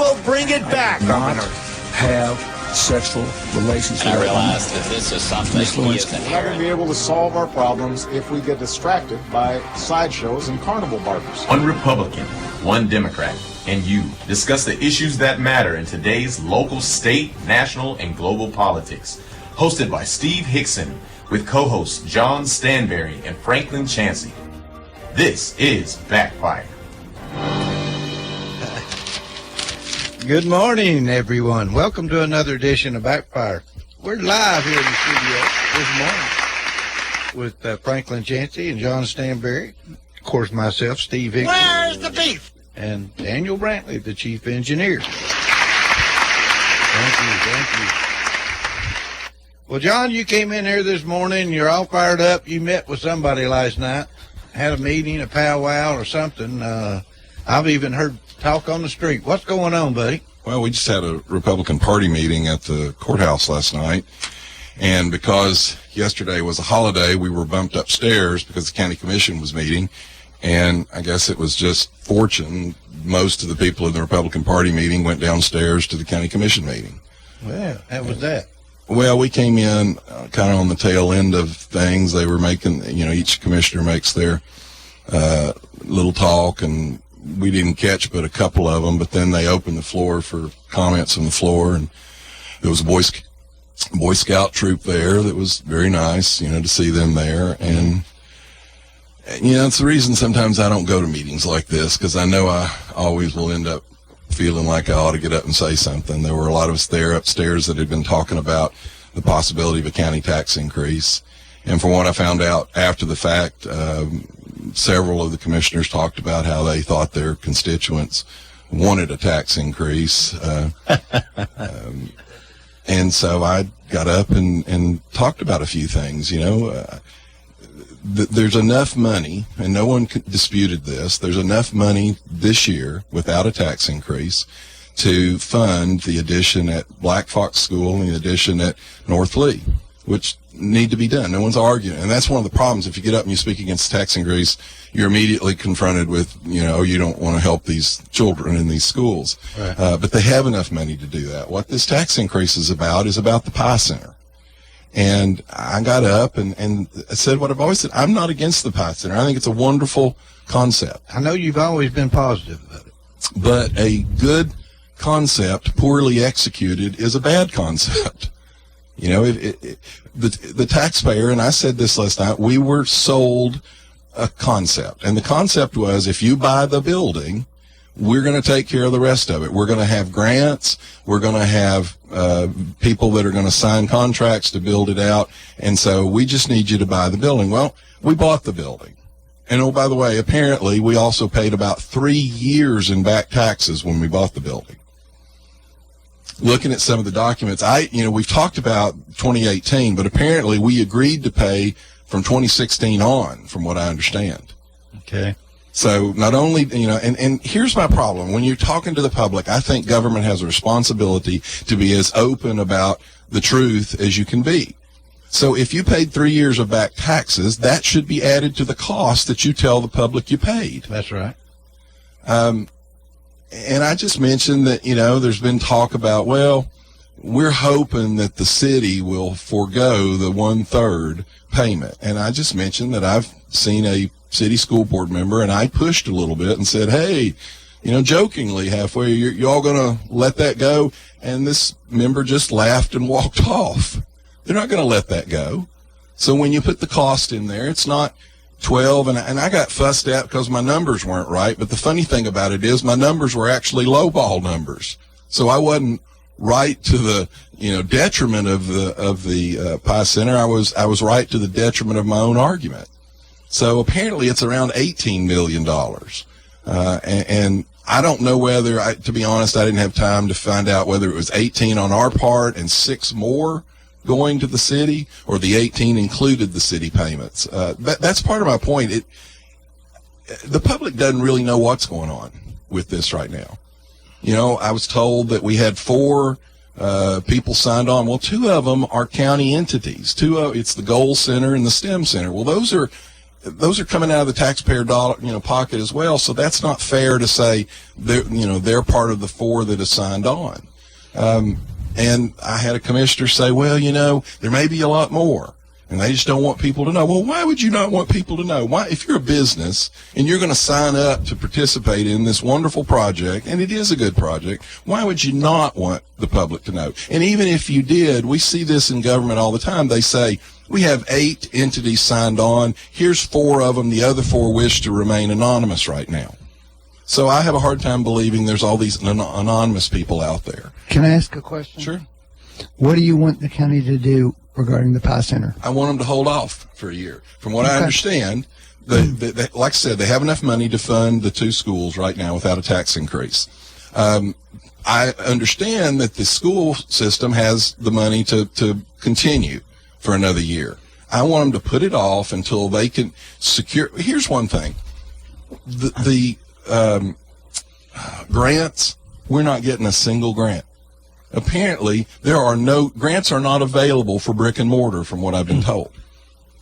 will bring it back, Governor. Have sexual relations. And I realize that this is something he is We're not going to be able to solve our problems if we get distracted by sideshows and carnival barkers. One Republican, one Democrat, and you discuss the issues that matter in today's local, state, national, and global politics. Hosted by Steve Hickson with co-hosts John Stanberry and Franklin Chansey. This is Backfire. Good morning, everyone. Welcome to another edition of Backfire. We're live here in the studio this morning with Franklin Chansey and John Stanberry. Of course, myself, Steve Hickson. Where's the beef? And Daniel Brantley, the chief engineer. Thank you. Well, John, you came in here this morning. You're all fired up. You met with somebody last night, had a meeting, a powwow or something. I've even heard talk on the street. What's going on, buddy? Well, we just had a Republican Party meeting at the courthouse last night, and because yesterday was a holiday, we were bumped upstairs because the county commission was meeting, and I guess it was just fortune. Most of the people in the Republican Party meeting went downstairs to the county commission meeting. Well, how was that? Well, we came in kind of on the tail end of things. They were making, each commissioner makes their little talk, and we didn't catch but a couple of them, but then they opened the floor for comments on the floor, and there was a Boy Scout troop there that was very nice, to see them there. And it's the reason sometimes I don't go to meetings like this, because I know I always will end up feeling like I ought to get up and say something. There were a lot of us there upstairs that had been talking about the possibility of a county tax increase. And from what I found out after the fact, several of the commissioners talked about how they thought their constituents wanted a tax increase. And so I got up and talked about a few things. There's enough money, and no one disputed this, there's enough money this year without a tax increase to fund the addition at Black Fox School and the addition at North Lee, which need to be done. No one's arguing. And that's one of the problems. If you get up and you speak against tax increase, you're immediately confronted with, you don't want to help these children in these schools. Right. But they have enough money to do that. What this tax increase is about the Pie Center. And I got up and said what I've always said. I'm not against the Pie Center. I think it's a wonderful concept. I know you've always been positive about it. But a good concept, poorly executed, is a bad concept. The taxpayer, and I said this last night, we were sold a concept. And the concept was, if you buy the building, we're going to take care of the rest of it. We're going to have grants. We're going to have people that are going to sign contracts to build it out. And so we just need you to buy the building. Well, we bought the building. And, oh, by the way, apparently we also paid about 3 years in back taxes when we bought the building. Looking at some of the documents, we've talked about 2018, but apparently we agreed to pay from 2016 on, from what I understand. Okay. So not only, and here's my problem. When you're talking to the public, I think government has a responsibility to be as open about the truth as you can be. So if you paid 3 years of back taxes, that should be added to the cost that you tell the public you paid. That's right. And I just mentioned that, there's been talk about, well, we're hoping that the city will forego the 1/3 payment. And I just mentioned that I've seen a city school board member, and I pushed a little bit and said, hey, jokingly halfway, you all going to let that go? And this member just laughed and walked off. They're not going to let that go. So when you put the cost in there, it's not 12, and I got fussed at because my numbers weren't right. But the funny thing about it is my numbers were actually lowball numbers. So I wasn't right to the detriment of the Pie Center. I was right to the detriment of my own argument. So apparently it's around $18 million. And I don't know whether, to be honest, I didn't have time to find out whether it was 18 on our part and 6 more going to the city, or the 18 included the city payments. That's part of my point. The public doesn't really know what's going on with this right now. I was told that we had 4 people signed on. Well, 2 of them are county entities. It's the Goal Center and the STEM Center. Well, those are those are coming out of the taxpayer dollar, pocket as well. So that's not fair to say they're part of the 4 that is signed on. And I had a commissioner say, well, there may be a lot more. And they just don't want people to know. Well, why would you not want people to know? Why, if you're a business and you're going to sign up to participate in this wonderful project, and it is a good project, why would you not want the public to know? And even if you did, we see this in government all the time. They say, we have 8 entities signed on. Here's 4 of them. The other 4 wish to remain anonymous right now. So I have a hard time believing there's all these anonymous people out there. Can I ask a question? Sure. What do you want the county to do regarding the PI Center? I want them to hold off for a year. From what I understand, they, like I said, they have enough money to fund the 2 schools right now without a tax increase. I understand that the school system has the money to continue for another year. I want them to put it off until they can secure. Here's one thing. The grants, we're not getting a single grant. Apparently, grants are not available for brick and mortar, from what I've been told.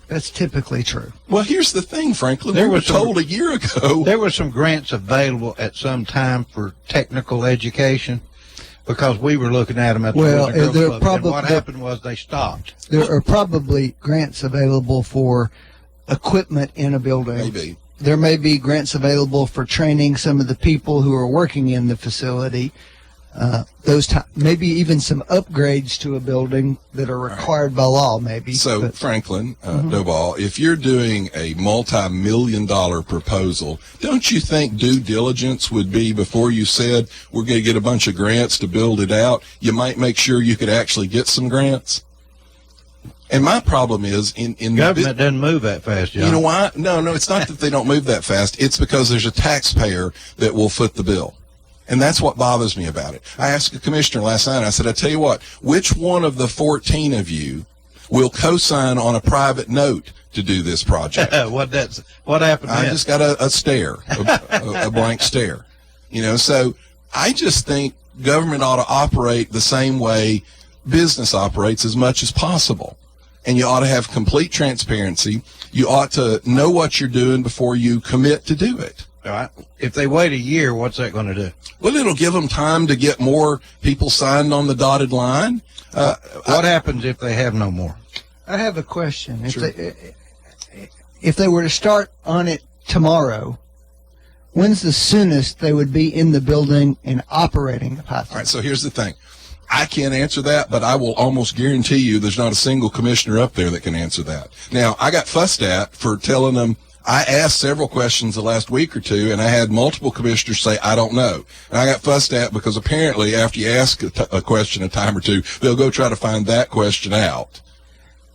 That's typically true. Well, here's the thing, Franklin. We were told a year ago. There were some grants available at some time for technical education because we were looking at them at the Boys and Girls Club, and what happened was they stopped. There are probably grants available for equipment in a building. Maybe. There may be grants available for training some of the people who are working in the facility. Maybe even some upgrades to a building that are required by law, maybe. So, Franklin, Doval, if you're doing a multi-million-dollar proposal, don't you think due diligence would be, before you said we're going to get a bunch of grants to build it out, you might make sure you could actually get some grants? And my problem is in government doesn't move that fast, John. You know why? No, it's not that they don't move that fast. It's because there's a taxpayer that will foot the bill. And that's what bothers me about it. I asked a commissioner last night, I said, I tell you what, which one of the 14 of you will co-sign on a private note to do this project? What happened? I just got a stare, a blank stare. So I just think government ought to operate the same way business operates as much as possible. And you ought to have complete transparency. You ought to know what you're doing before you commit to do it. All right. If they wait a year, what's that going to do? Well, it'll give them time to get more people signed on the dotted line. What happens if they have no more? I have a question. Sure. If they were to start on it tomorrow, when's the soonest they would be in the building and operating the PI Center? All right, so here's the thing. I can't answer that, but I will almost guarantee you there's not a single commissioner up there that can answer that. Now, I got fussed at for telling them. I asked several questions the last week or two, and I had multiple commissioners say, I don't know. And I got fussed at because apparently after you ask a question a time or two, they'll go try to find that question out.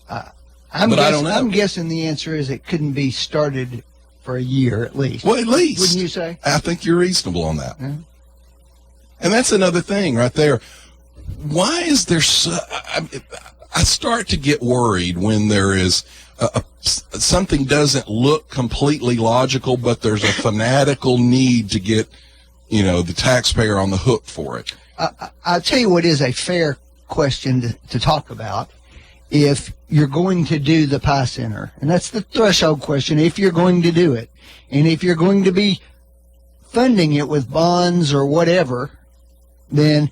I don't know. I'm guessing the answer is it couldn't be started for a year at least. Well, at least. Wouldn't you say? I think you're reasonable on that. Yeah. And that's another thing right there. Why is there I start to get worried when there is something doesn't look completely logical, but there's a fanatical need to get, the taxpayer on the hook for it. I'll tell you what is a fair question to talk about. If you're going to do the PI Center, and that's the threshold question, if you're going to do it, and if you're going to be funding it with bonds or whatever, then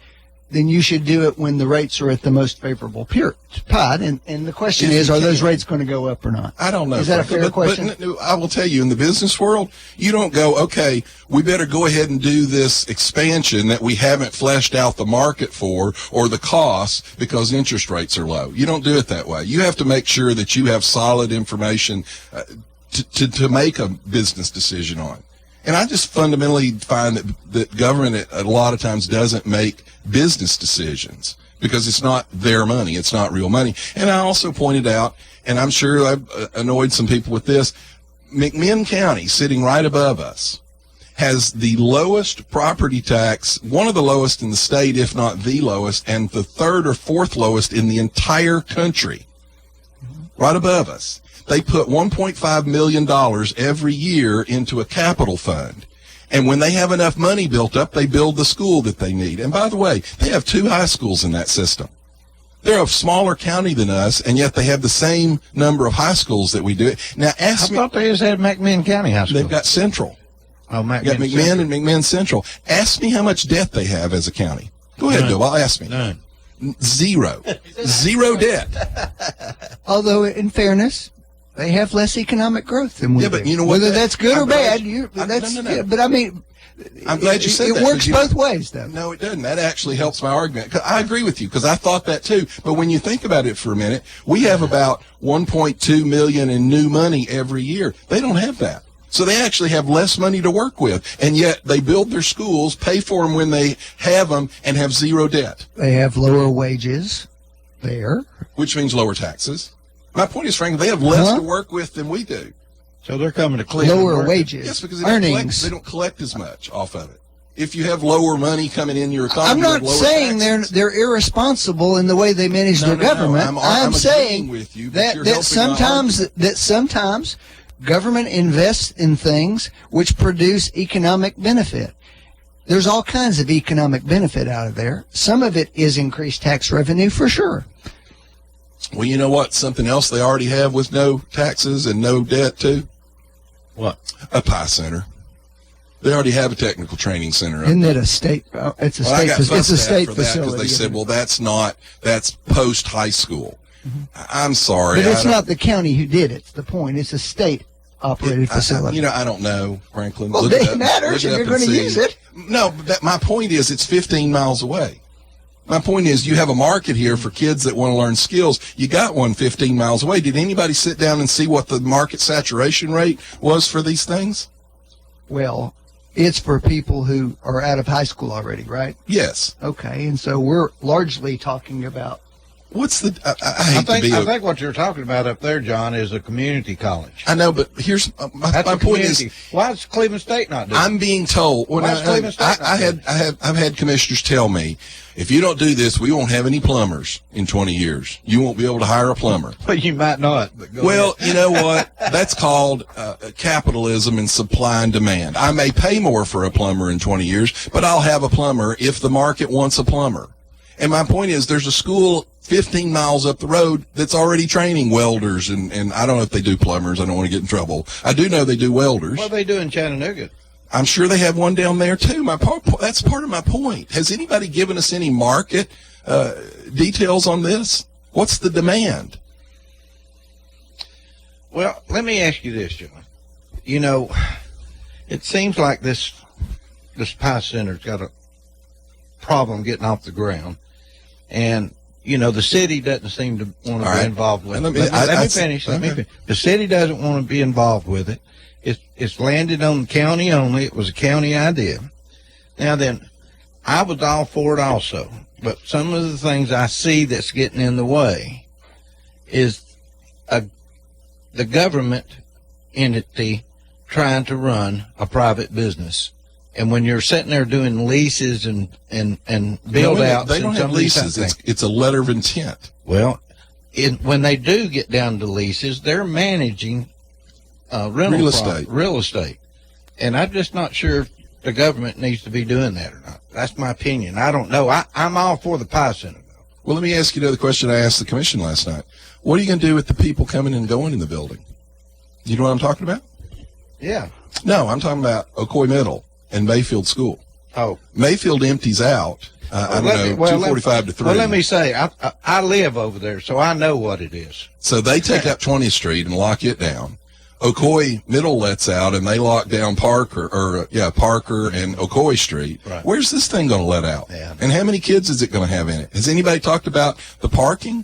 you should do it when the rates are at the most favorable period. And the question is, are those rates going to go up or not? I don't know. Is that a fair question? But I will tell you, in the business world, you don't go, okay, we better go ahead and do this expansion that we haven't fleshed out the market for or the costs because interest rates are low. You don't do it that way. You have to make sure that you have solid information to make a business decision on. And I just fundamentally find that government a lot of times doesn't make business decisions because it's not their money. It's not real money. And I also pointed out, and I'm sure I've annoyed some people with this, McMinn County, sitting right above us, has the lowest property tax, one of the lowest in the state, if not the lowest, and the third or fourth lowest in the entire country, right above us. They put $1.5 million every year into a capital fund. And when they have enough money built up, they build the school that they need. And by the way, they have 2 high schools in that system. They're a smaller county than us, and yet they have the same number of high schools that we do. Now, I ask me. thought they just had McMinn County High School. They've got Central. Oh, They got McMinn and McMinn Central. Ask me how much debt they have as a county. Go ahead, Bill. I'll ask me. None. Zero. Zero debt. Although, in fairness, they have less economic growth than we do. Yeah, but you know what? Whether that's good I'm or glad bad, No. yeah, but I mean, I'm glad you said it that. works both ways, though. No, it doesn't. That actually helps my argument. 'Cause I agree with you, because I thought that too. But when you think about it for a minute, we have about 1.2 million in new money every year. They don't have that. So they actually have less money to work with, and yet they build their schools, pay for them when they have them, and have zero debt. They have lower wages there. Which means lower taxes. My point is, Frank, they have less Huh? to work with than we do. So they're coming to Cleveland. Lower working. wages, Yes, because earnings. they don't collect as much off of it. If you have lower money coming in your economy, I'm you not have lower saying taxes. they're irresponsible in the way they manage their No. government. I'm I'm saying agreeing with you, but you're that helping sometimes government invests in things which produce economic benefit. There's all kinds of economic benefit out of there. Some of it is increased tax revenue for sure. Well, you know what? Something else they already have with no taxes and no debt, too? What? A PI Center. They already have a technical training center. Isn't it a state? It's a state. It's a state facility. Because they said, well, that's post high school. I'm sorry. But it's not the county who did it. It's the point. It's a state operated facility. I don't know, Franklin. Well, Look it it up. matters Look if it you're up going and to see. use it. No, but my point is it's 15 miles away. My point is you have a market here for kids that want to learn skills. You got one 15 miles away. Did anybody sit down and see what the market saturation rate was for these things? Well, it's for people who are out of high school already, right? Yes. Okay, and so we're largely talking about. What's the? I hate to be. I think what you're talking about up there, John, is a community college. I know, but here's my That's a point community. is. Why does Cleveland State not do it? I'm being told. Well, Why is Cleveland State not doing it? I've had commissioners tell me, if you don't do this, we won't have any plumbers in 20 years. You won't be able to hire a plumber. But you might not. But go Well, ahead. you know what? That's called capitalism and supply and demand. I may pay more for a plumber in 20 years, but I'll have a plumber if the market wants a plumber. And my point is, there's a school 15 miles up the road that's already training welders, and I don't know if they do plumbers. I don't want to get in trouble. I do know they do welders. What do they do in Chattanooga? I'm sure they have one down there too. That's part of my point. Has anybody given us any market details on this? What's the demand? Well, let me ask you this, John. You know, it seems like this PI Center's got a problem getting off the ground, and you know the city doesn't seem to want to All be right. involved with it. And Let me finish. okay. The city doesn't want to be involved with it. It's landed on the county only. It was a county idea. Now then, I was all for it also, but some of the things I see that's getting in the way is the government entity trying to run a private business. And when you're sitting there doing leases and build outs, They don't and have some of these leases. things, It's a letter of intent. well, when they do get down to leases, they're managing Real estate. real estate, and I'm just not sure if the government needs to be doing that or not. That's my opinion. I don't know. I'm all for the PI Center, though. Well, let me ask you another question I asked the commission last night. What are you going to do with the people coming and going in the building? You know what I'm talking about? Yeah. No, I'm talking about Ocoee Middle and Mayfield School. Oh. Mayfield empties out, I don't know, 2:45 to 3. Well, let me say, I live over there, so I know what it is. So they take up 20th Street and lock it down. Ocoee Middle lets out and they lock down Parker and Ocoee Street. Right. Where's this thing going to let out? Yeah. And how many kids is it going to have in it? Has anybody talked about the parking?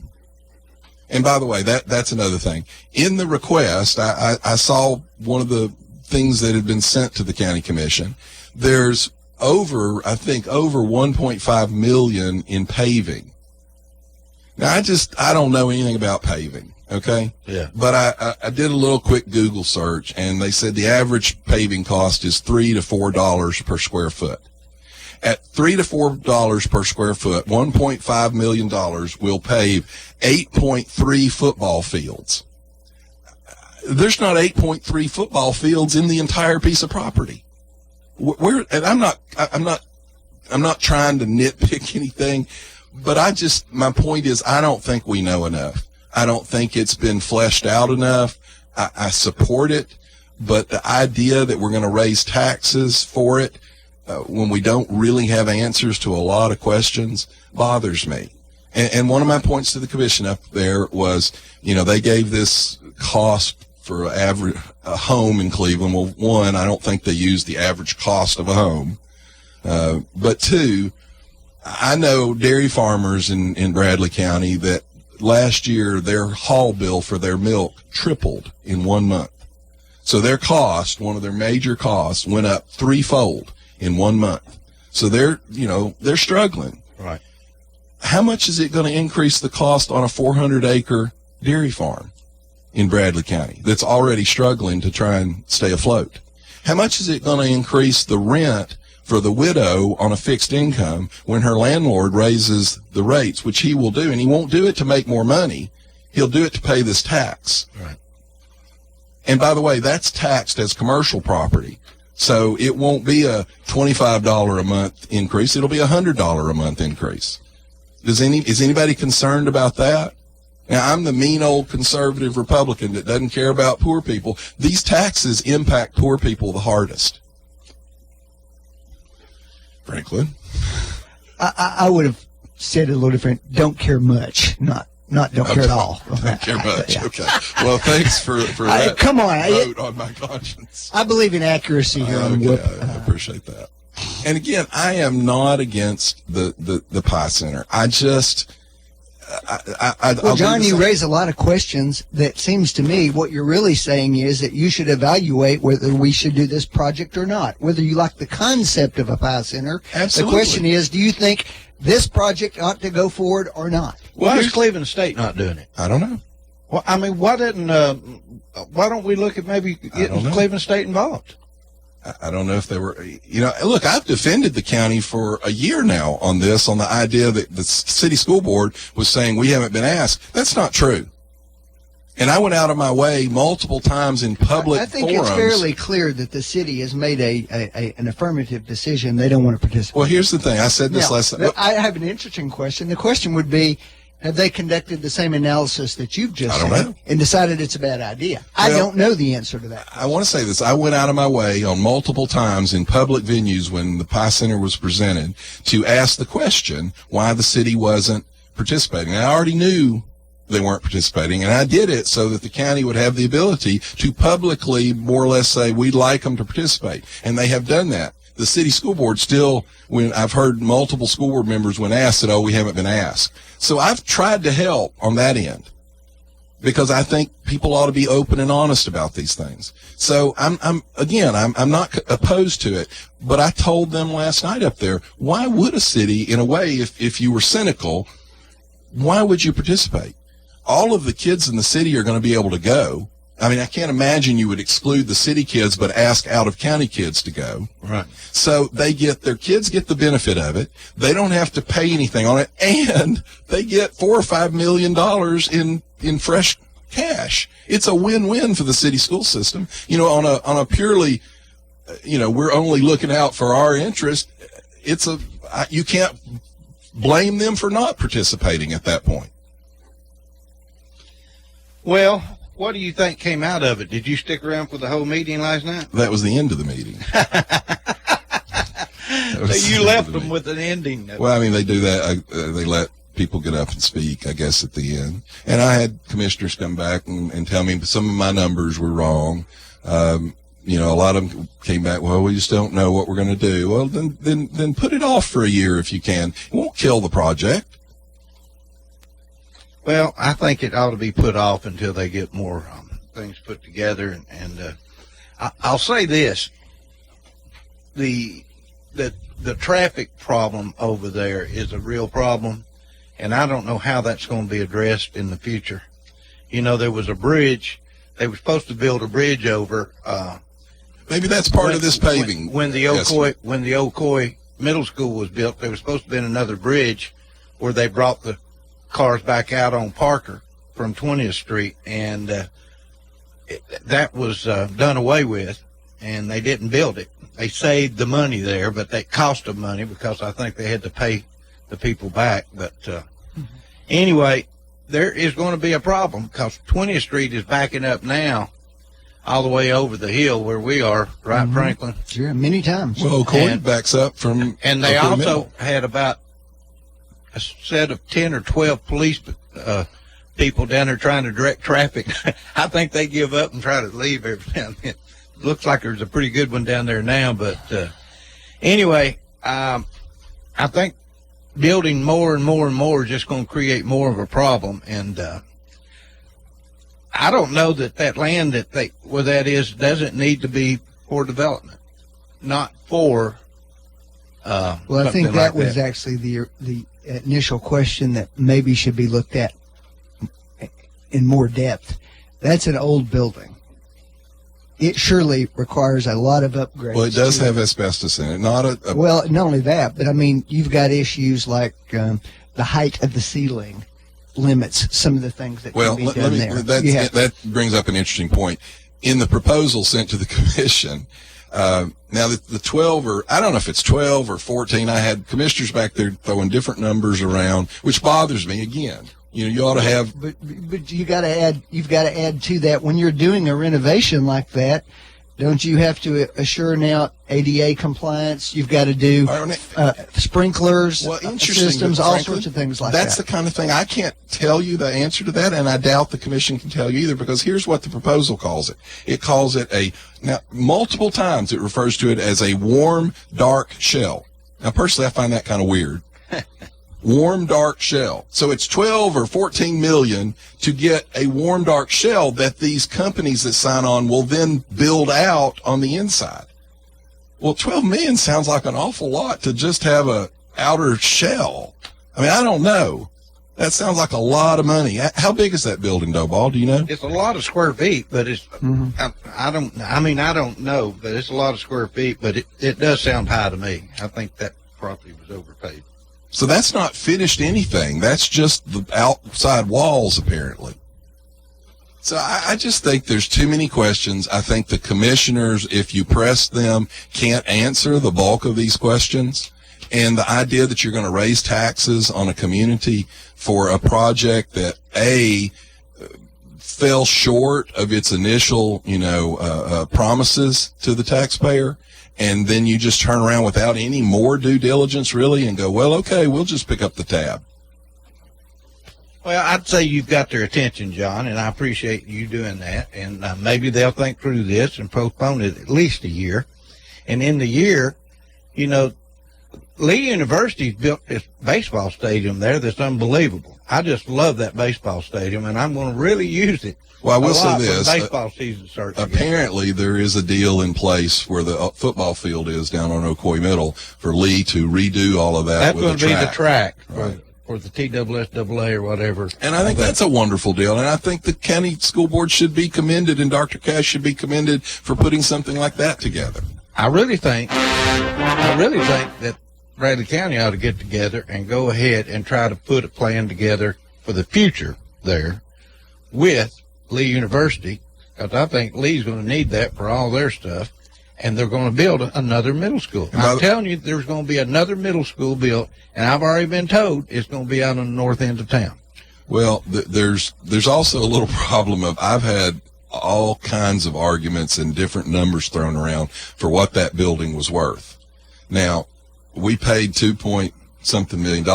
And by the way, that's another thing. In the request, I saw one of the things that had been sent to the county commission. There's over 1.5 million in paving. Now, I don't know anything about paving. Okay. Yeah. But I did a little quick Google search, and they said the average paving cost is $3 to $4 per square foot. At $3 to $4 per square foot, $1.5 million will pave 8.3 football fields. There's not 8.3 football fields in the entire piece of property. And I'm not trying to nitpick anything. But my point is, I don't think we know enough. I don't think it's been fleshed out enough. I support it, but the idea that we're going to raise taxes for it when we don't really have answers to a lot of questions bothers me. And one of my points to the commission up there was, they gave this cost for a home in Cleveland. Well, one, I don't think they used the average cost of a home. But two, I know dairy farmers in Bradley County that last year their haul bill for their milk tripled in 1 month. So their cost, one of their major costs, went up threefold in 1 month. So they're struggling. Right. How much is it going to increase the cost on a 400-acre dairy farm in Bradley County that's already struggling to try and stay afloat? How much is it going to increase the rent for the widow on a fixed income when her landlord raises the rates, which he will do, and he won't do it to make more money. He'll do it to pay this tax. Right. And by the way, that's taxed as commercial property. So it won't be a $25 a month increase. It'll be a $100 a month increase. Is anybody concerned about that? Now, I'm the mean old conservative Republican that doesn't care about poor people. These taxes impact poor people the hardest. Franklin? I would have said it a little different. Don't care much, not don't care at all. Don't care much. Yeah. Okay. Well, thanks for that. Come on, vote on my conscience. I believe in accuracy here on Whoop. I appreciate that. And again, I am not against the Pie Center. I just. Well, John, you raise a lot of questions that seems to me what you're really saying is that you should evaluate whether we should do this project or not, whether you like the concept of a Pie Center. Absolutely. The question is, do you think this project ought to go forward or not? Why is Cleveland State not doing it? I don't know. Well, I mean, why don't we look at maybe getting Cleveland State involved? I don't know if they were, look, I've defended the county for a year now on this, on the idea that the city school board was saying we haven't been asked. That's not true. And I went out of my way multiple times in public forums. I think it's fairly clear that the city has made an affirmative decision. They don't want to participate. Well, here's the thing. I said this last time. I have an interesting question. The question would be, have they conducted the same analysis that you've just said and decided it's a bad idea? I don't know the answer to that. I want to say this. I went out of my way on multiple times in public venues when the Pie Center was presented to ask the question why the city wasn't participating. And I already knew they weren't participating, and I did it so that the county would have the ability to publicly more or less say we'd like them to participate. And they have done that. The city school board still, when I've heard multiple school board members when asked, said, we haven't been asked. So I've tried to help on that end because I think people ought to be open and honest about these things. So I'm not opposed to it, but I told them last night up there, why would a city, in a way, if you were cynical, why would you participate? All of the kids in the city are going to be able to go. I mean, I can't imagine you would exclude the city kids but ask out-of-county kids to go. Right. So their kids get the benefit of it. They don't have to pay anything on it, and they get $4 or $5 million in fresh cash. It's a win-win for the city school system. On a purely, we're only looking out for our interest. You can't blame them for not participating at that point. Well, what do you think came out of it? Did you stick around for the whole meeting last night? That was the end of the meeting. You left them with an ending. Well, I mean, they do that. They let people get up and speak, I guess, at the end. And I had commissioners come back and tell me some of my numbers were wrong. A lot of them came back, well, we just don't know what we're going to do. Well, then put it off for a year if you can. It won't kill the project. Well, I think it ought to be put off until they get more things put together. And I'll say this: the traffic problem over there is a real problem, and I don't know how that's going to be addressed in the future. There was a bridge; they were supposed to build a bridge over. Maybe that's part of this paving. When the Ocoee Middle School was built, there was supposed to be another bridge where they brought the cars back out on Parker from 20th Street, and that was done away with, and they didn't build it. They saved the money there, but that cost them money because I think they had to pay the people back. But anyway, there is going to be a problem because 20th Street is backing up now all the way over the hill where we are, right, Franklin? Sure, many times. Well, Corey And- backs up from. And they up the also middle. had about a set of 10 or 12 police people down there trying to direct traffic. I think they give up and try to leave every now and then. Looks like there's a pretty good one down there now. But anyway, I think building more and more and more is just going to create more of a problem. And I don't know that land where that is doesn't need to be for development, not for. Well, I something think that like was actually the initial question that maybe should be looked at in more depth. That's an old building. It surely requires a lot of upgrades. Well, it does have asbestos in it. Well, not only that, but I mean, you've got issues like the height of the ceiling limits some of the things that can be done there. That brings up an interesting point. In the proposal sent to the commission, now the 12 or I don't know if it's 12 or 14. I had commissioners back there throwing different numbers around, which bothers me. Again, you ought to have. But you've got to add to that when you're doing a renovation like that. Don't you have to assure now ADA compliance? You've got to do sprinklers, systems, all sorts of things like that. That's the kind of thing I can't tell you the answer to that, and I doubt the commission can tell you either, because here's what the proposal calls it. It calls it now multiple times it refers to it as a warm, dark shell. Now, personally, I find that kind of weird. Warm, dark shell. So it's 12 or 14 million to get a warm, dark shell that these companies that sign on will then build out on the inside. Well, 12 million sounds like an awful lot to just have a outer shell. I mean, I don't know. That sounds like a lot of money. How big is that building, Doughball? Do you know? It's a lot of square feet, but it's, I don't know, but it's a lot of square feet, but it does sound high to me. I think that property was overpaid. So that's not finished anything. That's just the outside walls, apparently. So I just think there's too many questions. I think the commissioners, if you press them, can't answer the bulk of these questions. And the idea that you're going to raise taxes on a community for a project that, fell short of its initial, promises to the taxpayer, and then you just turn around without any more due diligence, really, and go, well, okay, we'll just pick up the tab. Well, I'd say you've got their attention, John, and I appreciate you doing that. And maybe they'll think through this and postpone it at least a year. And in the year, Lee University's built this baseball stadium there that's unbelievable. I just love that baseball stadium, and I'm going to really use it. Well, I will say when this. baseball season starts again. Apparently, there is a deal in place where the football field is down on Ocoee Middle for Lee to redo all of that. That's with going to be the track Right. for the TSSAA or whatever. And I think that's a wonderful deal. And I think the county school board should be commended, and Dr. Cash should be commended for putting something like that together. I really think that Bradley County ought to get together and go ahead and try to put a plan together for the future there with Lee University, because I think Lee's going to need that for all their stuff, and they're going to build another middle school. I'm telling you, there's going to be another middle school built, and I've already been told it's going to be out on the north end of town. Well, there's also a little problem of I've had all kinds of arguments and different numbers thrown around for what that building was worth. Now, we paid $2.something million.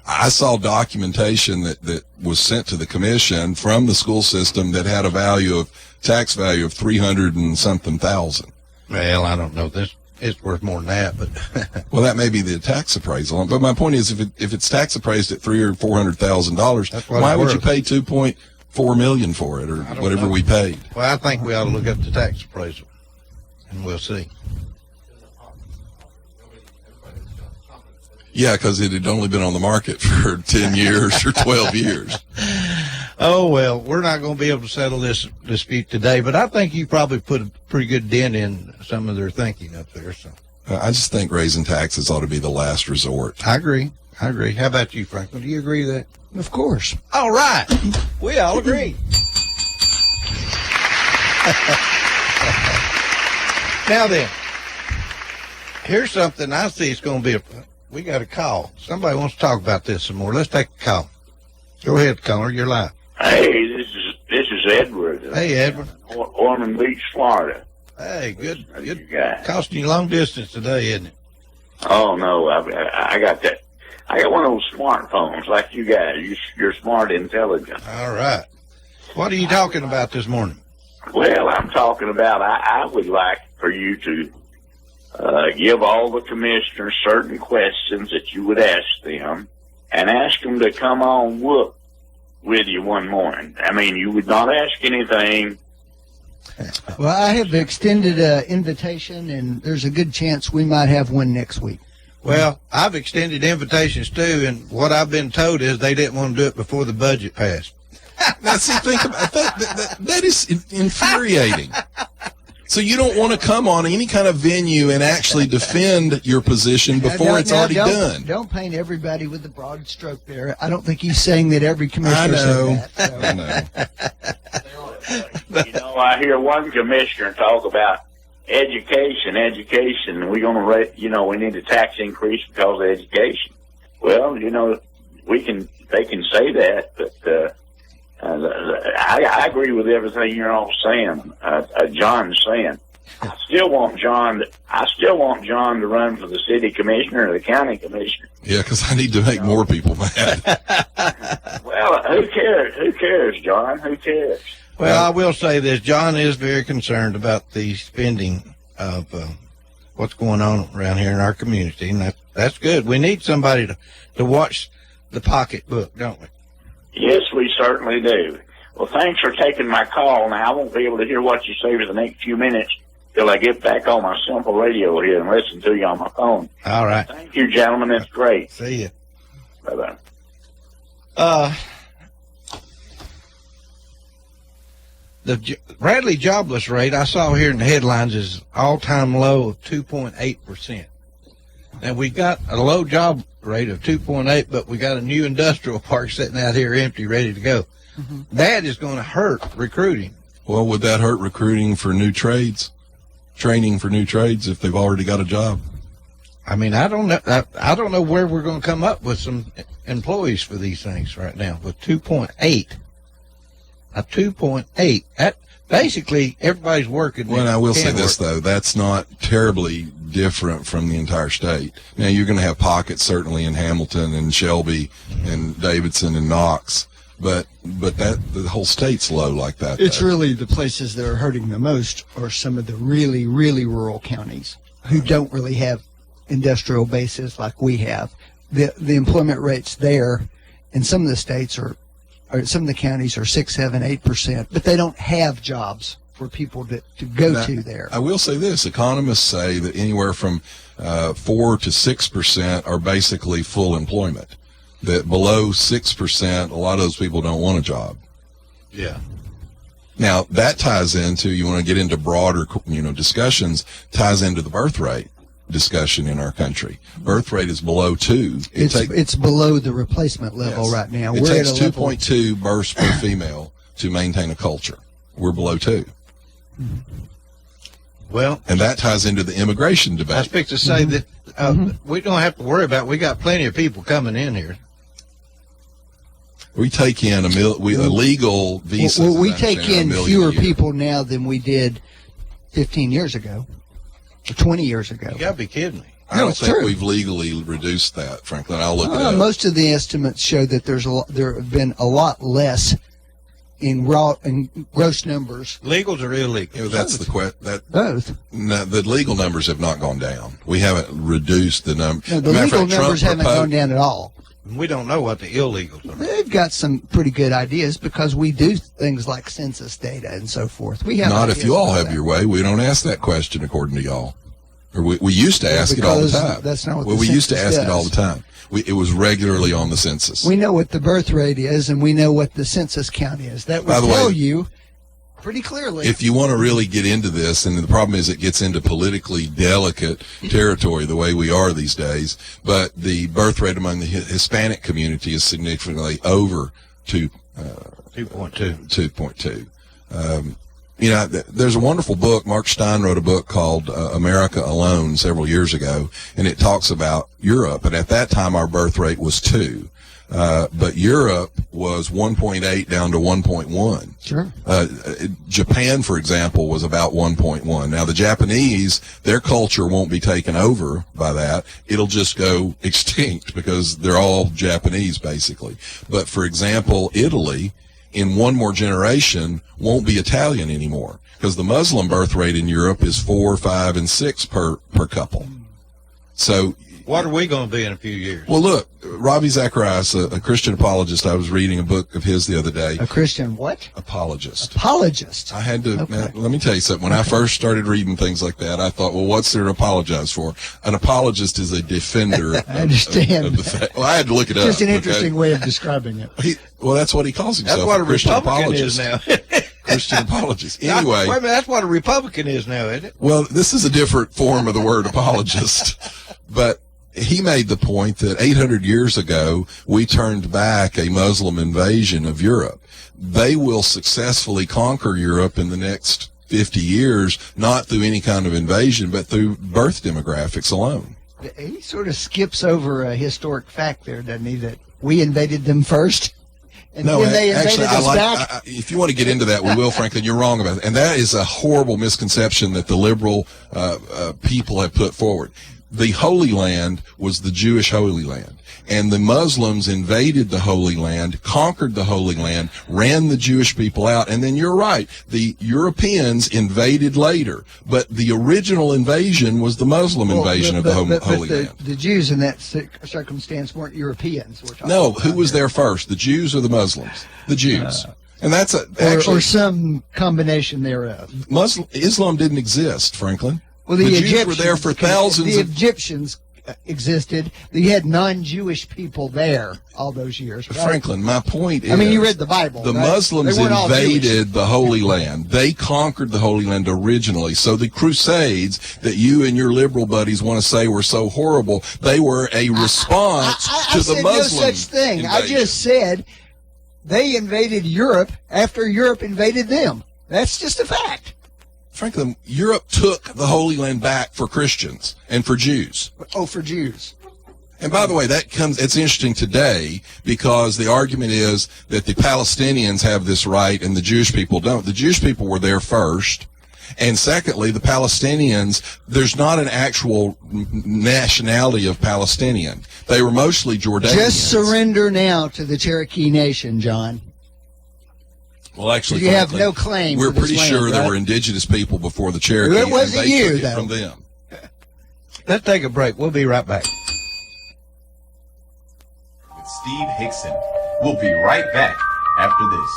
I saw documentation that was sent to the commission from the school system that had a tax value of 300 and something thousand. Well, I don't know. It's worth more than that, but well, that may be the tax appraisal. But my point is, if it's tax appraised at $300,000 or $400,000, why would you pay $2.4 million for it, or whatever we paid? Well, I think we ought to look up the tax appraisal, and we'll see. Yeah, because it had only been on the market for 10 years or 12 years. Oh, well, we're not going to be able to settle this dispute today, but I think you probably put a pretty good dent in some of their thinking up there. So I just think raising taxes ought to be the last resort. I agree. How about you, Franklin? Do you agree with that? Of course. All right. We all agree. Now then, here's something I see it's going to be We got a call. Somebody wants to talk about this some more. Let's take a call. Go ahead, caller. You're live. Hey, this is Edward. Hey, Edward. Ormond Beach, Florida. Hey, good. You guys. Costing you long distance today, isn't it? Oh no, I got that. I got one of those smartphones like you guys. You're smart, intelligent. All right. What are you talking about this morning? Well, I'm talking about. I would like for you to give all the commissioners certain questions that you would ask them, and ask them to come on whoop with you one morning. I mean, you would not ask anything. Well, I have extended an invitation, and there's a good chance we might have one next week. Well, I've extended invitations too, and what I've been told is they didn't want to do it before the budget passed. Now, see, think about that. That is infuriating. So you don't want to come on any kind of venue and actually defend your position before it's already done. Don't paint everybody with the broad stroke there. I don't think he's saying that every commissioner said that. So. I know. You know, I hear one commissioner talk about education. We're going to, we need a tax increase because of education. Well, they can say that, but I agree with everything you're all saying. John's saying. I still want John to run for the city commissioner or the county commissioner. Yeah, because I need to make more people mad. Well, who cares? Who cares, John? Who cares? Well, I will say this. John is very concerned about the spending of what's going on around here in our community, and that's good. We need somebody to watch the pocketbook, don't we? Yes, we certainly do. Well, thanks for taking my call. Now, I won't be able to hear what you say for the next few minutes till I get back on my simple radio here and listen to you on my phone. All right. Thank you, gentlemen. That's great. See you. Bye-bye. The Bradley jobless rate I saw here in the headlines is all-time low of 2.8%. Now, we got a low job rate of 2.8, but we got a new industrial park sitting out here empty, ready to go. Mm-hmm. That is going to hurt recruiting. Well, would that hurt recruiting for new trades, training for new trades if they've already got a job? I mean, I don't know. I don't know where we're going to come up with some employees for these things right now. With 2.8, a 2.8. That basically everybody's working. Well, I will say this though: that's not terribly different from the entire state. Now, you're going to have pockets certainly in Hamilton and Shelby and Davidson and Knox, but that the whole state's low like that. It's though. really the places that are hurting the most are some of the really, really rural counties who don't really have industrial bases like we have. The employment rates there in some of the states or some of the counties are 6, 7, 8%, but they don't have jobs for people to go to there. I will say this: economists say that anywhere from 4 to 6% are basically full employment. That below 6%, a lot of those people don't want a job. Yeah. Now that ties into, you want to get into broader, discussions, ties into the birth rate discussion in our country. Birth rate is below 2. It's below the replacement level right now. It takes 2.2 births per female to maintain a culture. We're below 2. Well, and that ties into the immigration debate. I was supposed to say that we don't have to worry about it. We got plenty of people coming in here. We take in illegal visas. Well, we take in fewer people now than we did 15 years ago, or 20 years ago. You got to be kidding me. I don't think we've legally reduced that, frankly. I'll look it up. Most of the estimates show that there have been a lot less in gross numbers. Legals or illegal? That's the question. Both. No, the legal numbers have not gone down. We haven't reduced the number. No, the legal numbers haven't gone down at all. We don't know what the illegals are. They've got some pretty good ideas because we do things like census data and so forth. We have not if you all have your way. We don't ask that question according to y'all. Or we used to ask it all the time. That's not what we used to ask it all the time. It was regularly on the census. We know what the birth rate is, and we know what the census count is. That would tell you pretty clearly. If you want to really get into this, and the problem is it gets into politically delicate territory the way we are these days, but the birth rate among the Hispanic community is significantly over 2.2. You know, there's a wonderful book. Mark Stein wrote a book called America Alone several years ago, and it talks about Europe. And at that time, our birth rate was 2. But Europe was 1.8 down to 1.1. Sure. Japan, for example, was about 1.1. Now, the Japanese, their culture won't be taken over by that. It'll just go extinct because they're all Japanese, basically. But, for example, Italy, in one more generation, won't be Italian anymore because the Muslim birth rate in Europe is 4, 5, and 6 per couple. So, what are we going to be in a few years? well, look, Ravi Zacharias, a Christian apologist, I was reading a book of his the other day. A Christian what? Apologist. Apologist. I had to, Okay. now, let me tell you something. When I first started reading things like that, I thought, well, what's there to apologize for? An apologist is a defender. I understand. Of the fact. Well, I had to look it up. Just an okay? interesting way of describing it. Well, that's what he calls himself. That's what a Christian Republican apologist. is now. Christian apologist. Anyway. Wait a minute, that's what a Republican is now, isn't it? Well, this is a different form of the word apologist. But he made the point that 800 years ago, we turned back a Muslim invasion of Europe. They will successfully conquer Europe in the next 50 years, not through any kind of invasion, but through birth demographics alone. He sort of skips over a historic fact there, doesn't he, that we invaded them first? And No, then they invaded actually, us back? if you want to get into that, we will, Franklin. You're wrong about it. And that is a horrible misconception that the liberal people have put forward. The Holy Land was the Jewish Holy Land. And the Muslims invaded the Holy Land, conquered the Holy Land, ran the Jewish people out. And then you're right, the Europeans invaded later. But the original invasion was the Muslim invasion of the Holy Land. The Jews in that circumstance weren't Europeans. We're talking No, about who was here. there first, the Jews or the Muslims? The Jews. And that's Or some combination thereof. Islam didn't exist, Franklin. Well, the Jews Egyptians were there for thousands The of... Egyptians existed. You had non-Jewish people there all those years. Right? Franklin, my point is... I mean, you read the Bible, The right? Muslims They weren't all invaded the Holy Land. They conquered the Holy Land originally. So the Crusades that you and your liberal buddies want to say were so horrible, they were a response to the said Muslim no such thing. invasion. I just said they invaded Europe after Europe invaded them. That's just a fact. Franklin, Europe took the Holy Land back for Christians and for Jews. Oh, for Jews. And by the way, it's interesting today because the argument is that the Palestinians have this right and the Jewish people don't. The Jewish people were there first. And secondly, the Palestinians, there's not an actual nationality of Palestinian. They were mostly Jordanians. Just surrender now to the Cherokee Nation, John. Well, actually, You have Franklin, no claim we're to this pretty land, sure there right? were indigenous people before the Cherokee. It wasn't and they you, took it though. from them. Let's take a break. We'll be right back. With Steve Hickson. We'll be right back after this.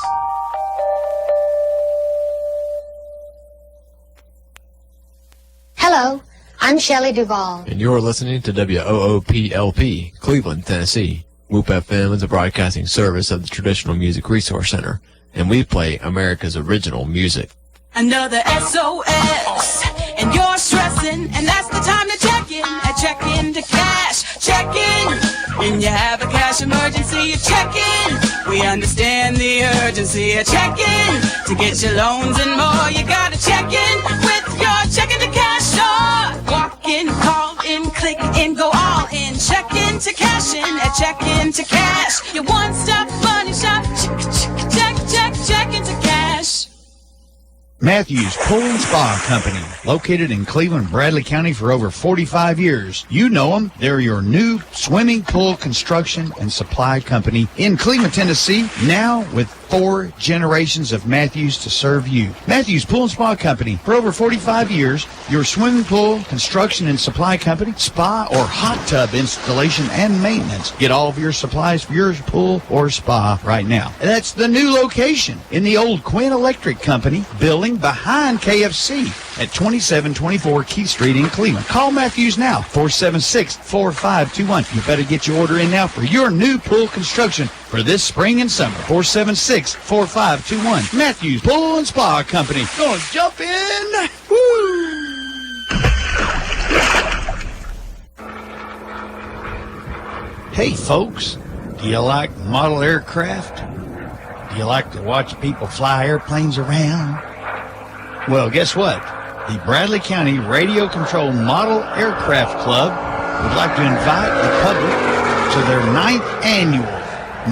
Hello, I'm Shelley Duvall. And you're listening to WOOPLP, Cleveland, Tennessee. WOOP FM is a broadcasting service of the Traditional Music Resource Center, and we play America's original music. Another SOS, and you're stressing, and that's the time to check in. Check into cash, check in. When you have a cash emergency, you check in. We understand the urgency. Check in to get your loans and more. You gotta check in with your checking to cash. Walk in, call in, click in, go all in. Check into cash in, check into cash. Your one-stop money shop. Check into cash. Matthews Pool and Spa Company, located in Cleveland, Bradley County for over 45 years. You know them. They're your new swimming pool construction and supply company in Cleveland, Tennessee, now with 4 generations of Matthews to serve you. Matthews Pool and Spa Company, for over 45 years, your swimming pool construction and supply company, spa or hot tub installation and maintenance. Get all of your supplies for your pool or spa right now. And that's the new location in the old Quinn Electric Company building behind KFC at 2724 Key Street in Cleveland. Call Matthews now, 476-4521. You better get your order in now for your new pool construction for this spring and summer. 476-4521. Matthews Pool and Spa Company. Gonna jump in. Woo! Hey, folks. Do you like model aircraft? Do you like to watch people fly airplanes around? Well, guess what? The Bradley County Radio Control Model Aircraft Club would like to invite the public to their 9th annual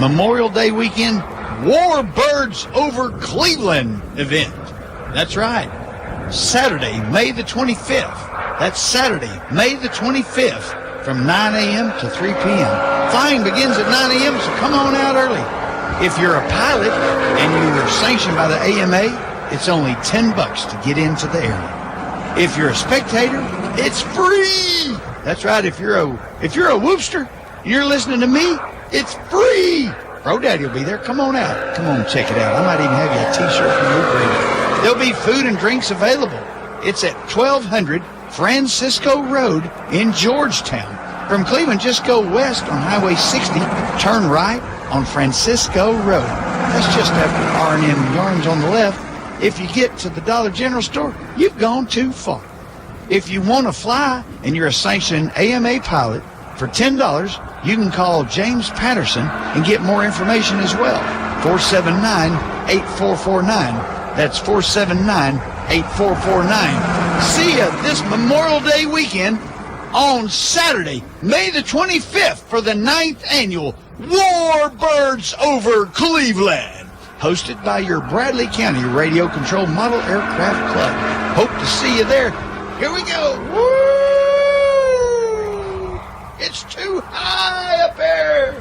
Memorial Day weekend Warbirds Over Cleveland event. That's right. Saturday, May the 25th. That's Saturday, May the 25th from 9 a.m. to 3 p.m. Flying begins at 9 a.m., so come on out early. If you're a pilot and you are sanctioned by the AMA, it's only $10 to get into the area. If you're a spectator, it's free. That's right. If you're a whoopster and you're listening to me, it's free. Bro Daddy will be there. Come on out. Come on, check it out. I might even have you a T-shirt from your radio. There'll be food and drinks available. It's at 1200 Francisco Road in Georgetown. From Cleveland, just go west on Highway 60, turn right on Francisco Road. That's just after R&M Yarns on the left. If you get to the Dollar General store, you've gone too far. If you want to fly and you're a sanctioned AMA pilot, for $10, you can call James Patterson and get more information as well. 479-8449. That's 479-8449. See ya this Memorial Day weekend on Saturday, May the 25th for the 9th annual Warbirds Over Cleveland, hosted by your Bradley County Radio Control Model Aircraft Club. Hope to see you there. Here we go. Woo! It's too high up there.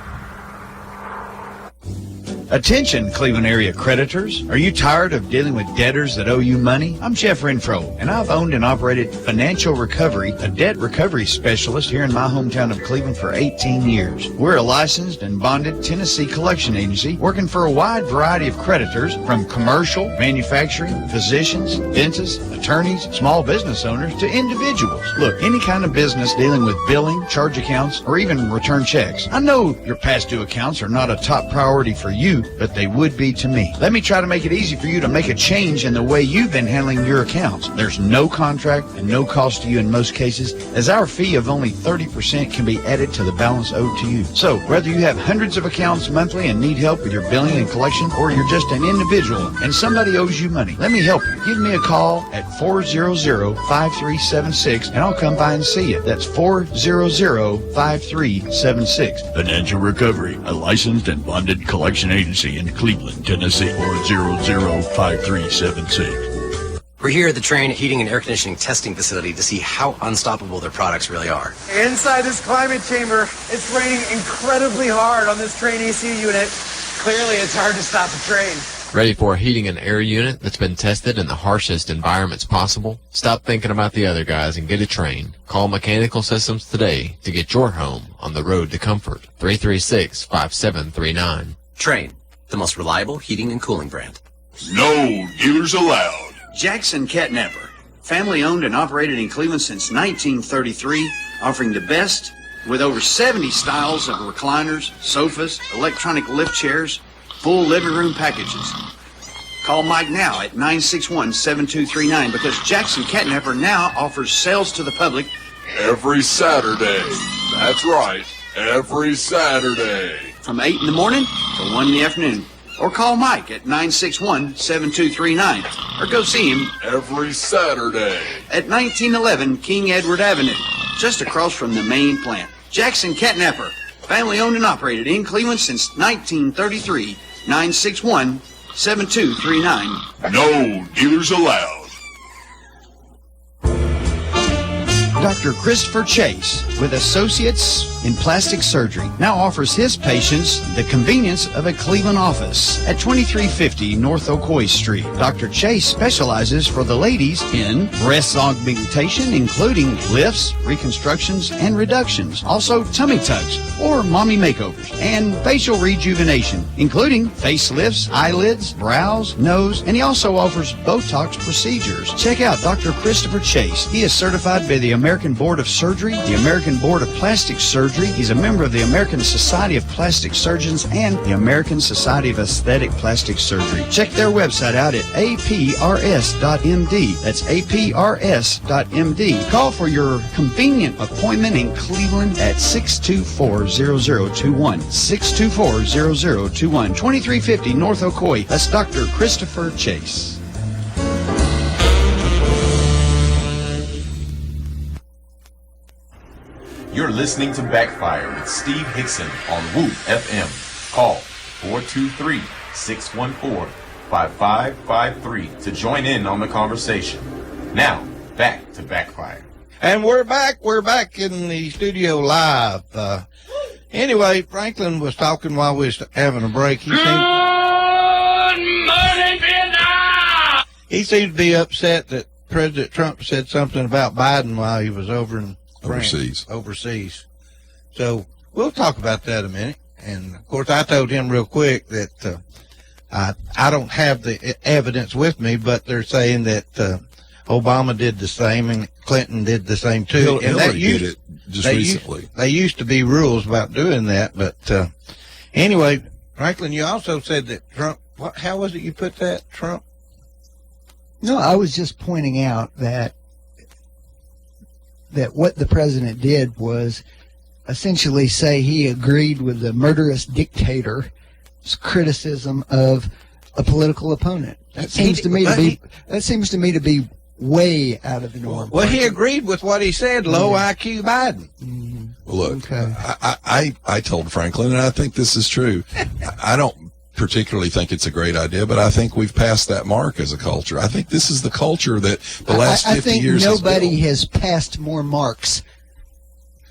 Attention, Cleveland area creditors. Are you tired of dealing with debtors that owe you money? I'm Jeff Renfro, and I've owned and operated Financial Recovery, a debt recovery specialist here in my hometown of Cleveland for 18 years. We're a licensed and bonded Tennessee collection agency working for a wide variety of creditors, from commercial, manufacturing, physicians, dentists, attorneys, small business owners, to individuals. Look, any kind of business dealing with billing, charge accounts, or even return checks. I know your past due accounts are not a top priority for you, but they would be to me. Let me try to make it easy for you to make a change in the way you've been handling your accounts. There's no contract and no cost to you in most cases, as our fee of only 30% can be added to the balance owed to you. So, whether you have hundreds of accounts monthly and need help with your billing and collection, or you're just an individual and somebody owes you money, let me help you. Give me a call at 400-5376 and I'll come by and see you. That's 400-5376. Financial Recovery, a licensed and bonded collection agency in Cleveland, Tennessee, 400-5376. We're here at the Trane Heating and Air Conditioning Testing Facility to see how unstoppable their products really are. Inside this climate chamber, it's raining incredibly hard on this Trane AC unit. Clearly, it's hard to stop the train. Ready for a heating and air unit that's been tested in the harshest environments possible? Stop thinking about the other guys and get a Trane. Call Mechanical Systems today to get your home on the road to comfort. 336-5739. Trane, the most reliable heating and cooling brand. No dealers allowed. Jackson Catnapper, family owned and operated in Cleveland since 1933, offering the best with over 70 styles of recliners, sofas, electronic lift chairs, full living room packages. Call Mike now at 961-7239 because Jackson Catnapper now offers sales to the public Every Saturday. That's right. Every Saturday. From 8 in the morning to 1 in the afternoon. Or call Mike at 961-7239. Or go see him every Saturday at 1911 King Edward Avenue, just across from the main plant. Jackson Catnapper, family owned and operated in Cleveland since 1933. 961-7239. No dealers allowed. Dr. Christopher Chase, with Associates in Plastic Surgery, now offers his patients the convenience of a Cleveland office at 2350 North Ocoee Street. Dr. Chase specializes for the ladies in breast augmentation, including lifts, reconstructions, and reductions, also tummy tucks or mommy makeovers, and facial rejuvenation, including facelifts, eyelids, brows, nose, and he also offers Botox procedures. Check out Dr. Christopher Chase. He is certified by the American Board of Surgery, the American Board of Plastic Surgery. He's a member of the American Society of Plastic Surgeons and the American Society of Aesthetic Plastic Surgery. Check their website out at aprs.md. That's aprs.md. Call for your convenient appointment in Cleveland at 624-0021. 624-0021. 2350 North Ocoee. That's Dr. Christopher Chase. You're listening to Backfire with Steve Hickson on Woo FM. Call 423-614-5553 to join in on the conversation. Now, back to Backfire. And we're back. We're back in the studio live. Anyway, Franklin was talking while we was having a break. Good morning, Vietnam! He seemed to be upset that President Trump said something about Biden while he was over in France, overseas. So we'll talk about that in a minute. And, of course, I told him real quick that I don't have the evidence with me, but they're saying that Obama did the same and Clinton did the same, too. Hillary did it just recently. They used to be rules about doing that. But anyway, Franklin, you also said that Trump, how was it you put that, Trump? No, I was just pointing out that what the president did was essentially say he agreed with the murderous dictator's criticism of a political opponent. That seems to me to be way out of the norm. Well, he agreed with what he said, low IQ Biden. Mm-hmm. Well, look, okay. I told Franklin, and I think this is true. I don't particularly think it's a great idea, but I think we've passed that mark as a culture. I think this is the culture that the last 50 years has built. Nobody has passed more marks.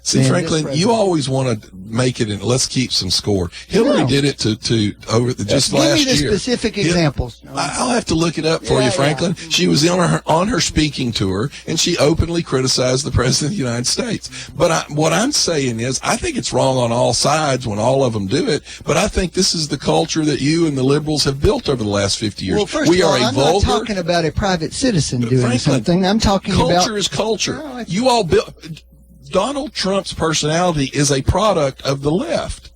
See, Franklin, you always want to make it, and let's keep some score. Hillary did it to over just last year. Give me the specific examples. I'll have to look it up for you, Franklin. Yeah. She was on her speaking tour, and she openly criticized the President of the United States. But what I'm saying is, I think it's wrong on all sides when all of them do it, but I think this is the culture that you and the liberals have built over the last 50 years. Well, first of all, I'm not talking about a private citizen doing something. I'm talking about... Culture is culture. No, you all built... Donald Trump's personality is a product of the left.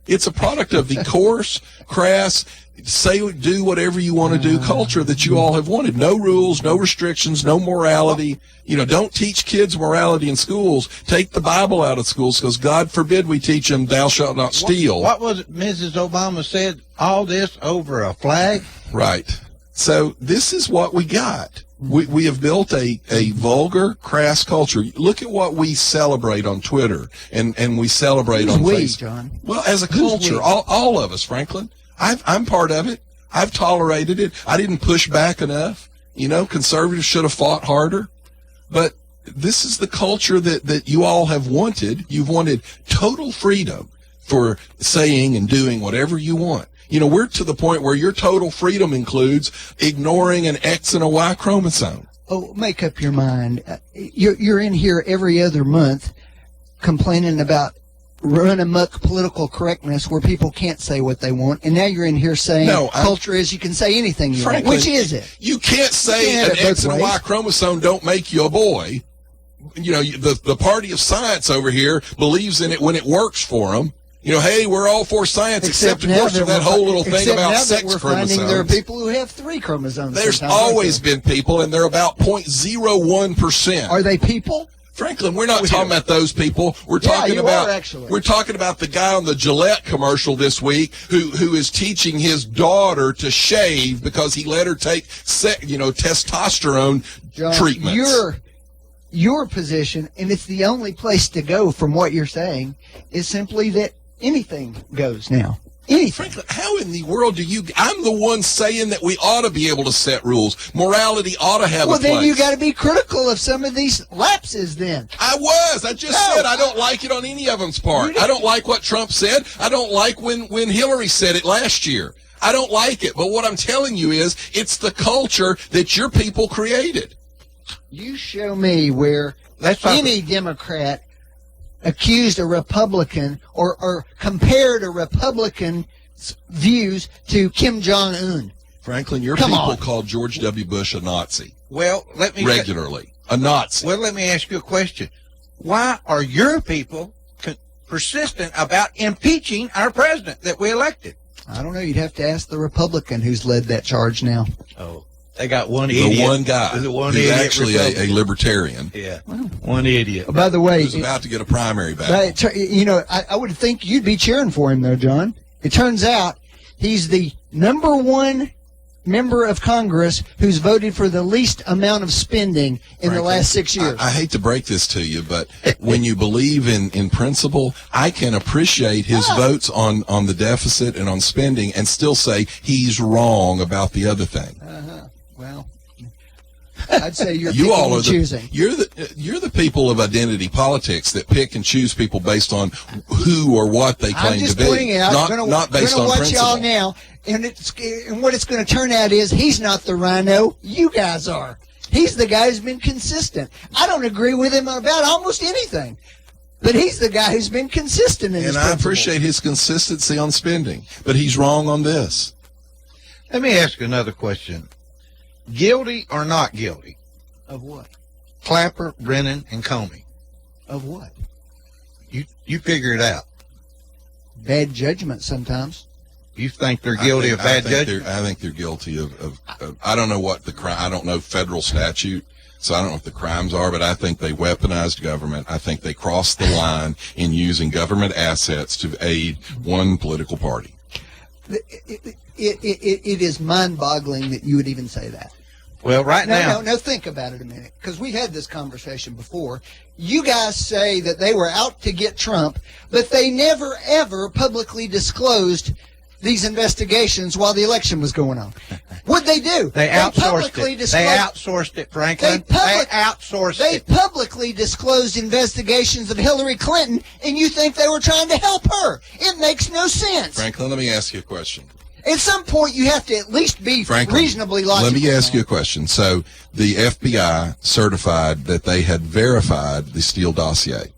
It's a product of the coarse, crass, do whatever you want to do culture that you all have wanted. No rules, no restrictions, no morality. Don't teach kids morality in schools. Take the Bible out of schools because God forbid we teach them thou shalt not steal. What was it Mrs. Obama said? All this over a flag? Right. So this is what we got. We have built a vulgar, crass culture. Look at what we celebrate on Twitter and we celebrate on Facebook. John? Well, as a culture, all of us, Franklin. I'm part of it. I've tolerated it. I didn't push back enough. Conservatives should have fought harder. But this is the culture that you all have wanted. You've wanted total freedom for saying and doing whatever you want. We're to the point where your total freedom includes ignoring an X and a Y chromosome. Oh, make up your mind. You're in here every other month complaining about run amok political correctness where people can't say what they want, and now you're in here saying culture is you can say anything you want. Which is it? You can't say an X and a Y chromosome don't make you a boy. The party of science over here believes in it when it works for them. Hey, we're all for science, except of course, that whole little thing about sex chromosomes. There are people who have 3 chromosomes. There's always been people, and they're about 0.01%. Are they people? Franklin, we're not talking about those people. We're talking about the guy on the Gillette commercial this week who is teaching his daughter to shave because he let her take testosterone treatments. Your position, and it's the only place to go from what you're saying, is simply that anything goes now. Anything. Franklin, how in the world I'm the one saying that we ought to be able to set rules. Morality ought to have a place. Well, then you got to be critical of some of these lapses then. I just said I don't like it on any of them's part. I don't like what Trump said. I don't like when Hillary said it last year. I don't like it. But what I'm telling you is it's the culture that your people created. You show me where any Democrat accused a Republican or compared a Republican's views to Kim Jong-un. Franklin, your people called George W. Bush a Nazi. Well, regularly. A Nazi. Well, let me ask you a question. Why are your people persistent about impeaching our president that we elected? I don't know. You'd have to ask the Republican who's led that charge now. Oh. They got one idiot. The one guy who's actually a libertarian. Yeah, one idiot. By the way, who's about to get a primary back. I would think you'd be cheering for him, though, John. It turns out he's the number one member of Congress who's voted for the least amount of spending in the last 6 years. I hate to break this to you, but when you believe in principle, I can appreciate his votes on the deficit and on spending and still say he's wrong about the other thing. Well, I'd say you're You all are choosing. you're the people of identity politics that pick and choose people based on who or what they claim I'm just to be, pointing out, not based gonna on watch principle. y'all now, and what it's going to turn out is he's not the rhino. You guys are. He's the guy who's been consistent. I don't agree with him about almost anything, but he's the guy who's been consistent in his And I principles. appreciate his consistency on spending, but he's wrong on this. Let me ask you another question. Guilty or not guilty? Of what? Clapper, Brennan, and Comey. Of what? You figure it out. Bad judgment sometimes. You think they're guilty of bad judgment? I think they're guilty of I don't know what the crime. I don't know federal statute, so I don't know what the crimes are. But I think they weaponized government. I think they crossed the line in using government assets to aid one political party. It is mind-boggling that you would even say that. Well, now. No, think about it a minute, because we've had this conversation before. You guys say that they were out to get Trump, but they never, ever publicly disclosed these investigations while the election was going on. What'd they do? They outsourced it. They outsourced it, Franklin. They outsourced it. They publicly disclosed investigations of Hillary Clinton, and you think they were trying to help her. It makes no sense. Franklin, let me ask you a question. At some point, you have to at least be reasonably logical. Let me ask you a question. So the FBI certified that they had verified the Steele dossier.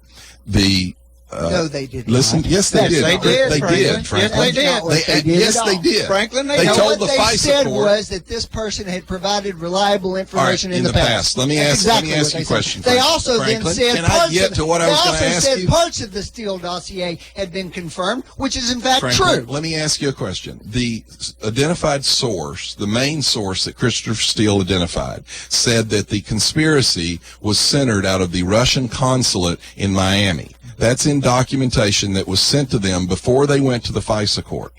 No, they did listen, not. Yes, they did. They did, They Franklin. did, Franklin. Yes, they did. Yes, they did. Franklin, they told the FISA What they said court. was that this person had provided reliable information in the past. Let me ask you a question. They also Franklin, then said can I get to what I was going to ask you? parts of the Steele dossier had been confirmed, which is in fact Franklin, true. Let me ask you a question. The identified source, the main source that Christopher Steele identified, said that the conspiracy was centered out of the Russian consulate in Miami. That's in documentation that was sent to them before they went to the FISA court.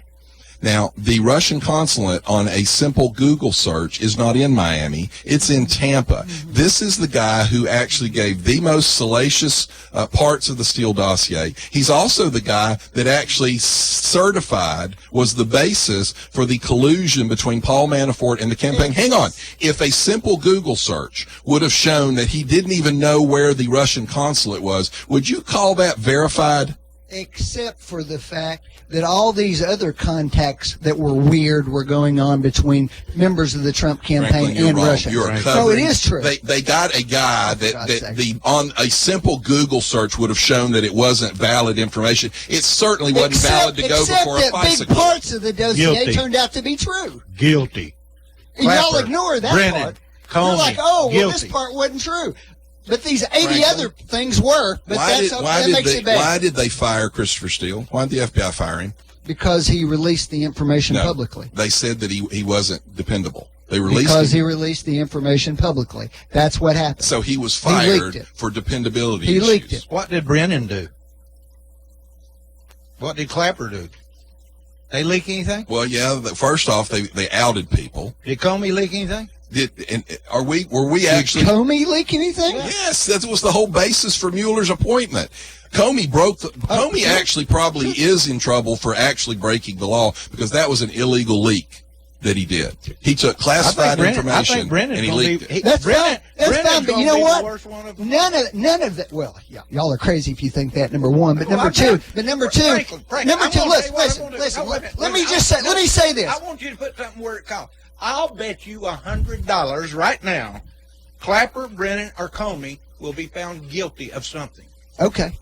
Now, the Russian consulate on a simple Google search is not in Miami. It's in Tampa. This is the guy who actually gave the most salacious parts of the Steele dossier. He's also the guy that actually certified was the basis for the collusion between Paul Manafort and the campaign. Hang on. If a simple Google search would have shown that he didn't even know where the Russian consulate was, would you call that verified? Except for the fact that all these other contacts that were weird were going on between members of the Trump campaign Franklin, and wrong. Russia. So it is true. They got a guy that on a simple Google search would have shown that it wasn't valid information. It certainly wasn't valid to go before a FISA court. Except that big parts of the dossier turned out to be true. Guilty. And y'all ignore that Brennan, part. Comey, You're like, oh, well, guilty. this part wasn't true. But these 80 other things were. But that makes it bad. Why did they fire Christopher Steele? Why did the FBI fire him? Because he released the information publicly. They said that he wasn't dependable. They released because him. he released the information publicly. That's what happened. So he was fired for dependability He issues. leaked it. What did Brennan do? What did Clapper do? They leak anything? Well, yeah. First off, they outed people. Did Comey leak anything? Were we actually? Did Comey leak anything? Yes, that was the whole basis for Mueller's appointment. Comey actually probably is in trouble for actually breaking the law because that was an illegal leak that he did. He took classified information and he leaked it. That's fine. That's fine. But you know what? None of that. Well, yeah, y'all are crazy if you think that. Number one, but number two. Listen. Let me say this. I want you to put something where it counts. I'll bet you $100 right now, Clapper, Brennan, or Comey will be found guilty of something. Okay.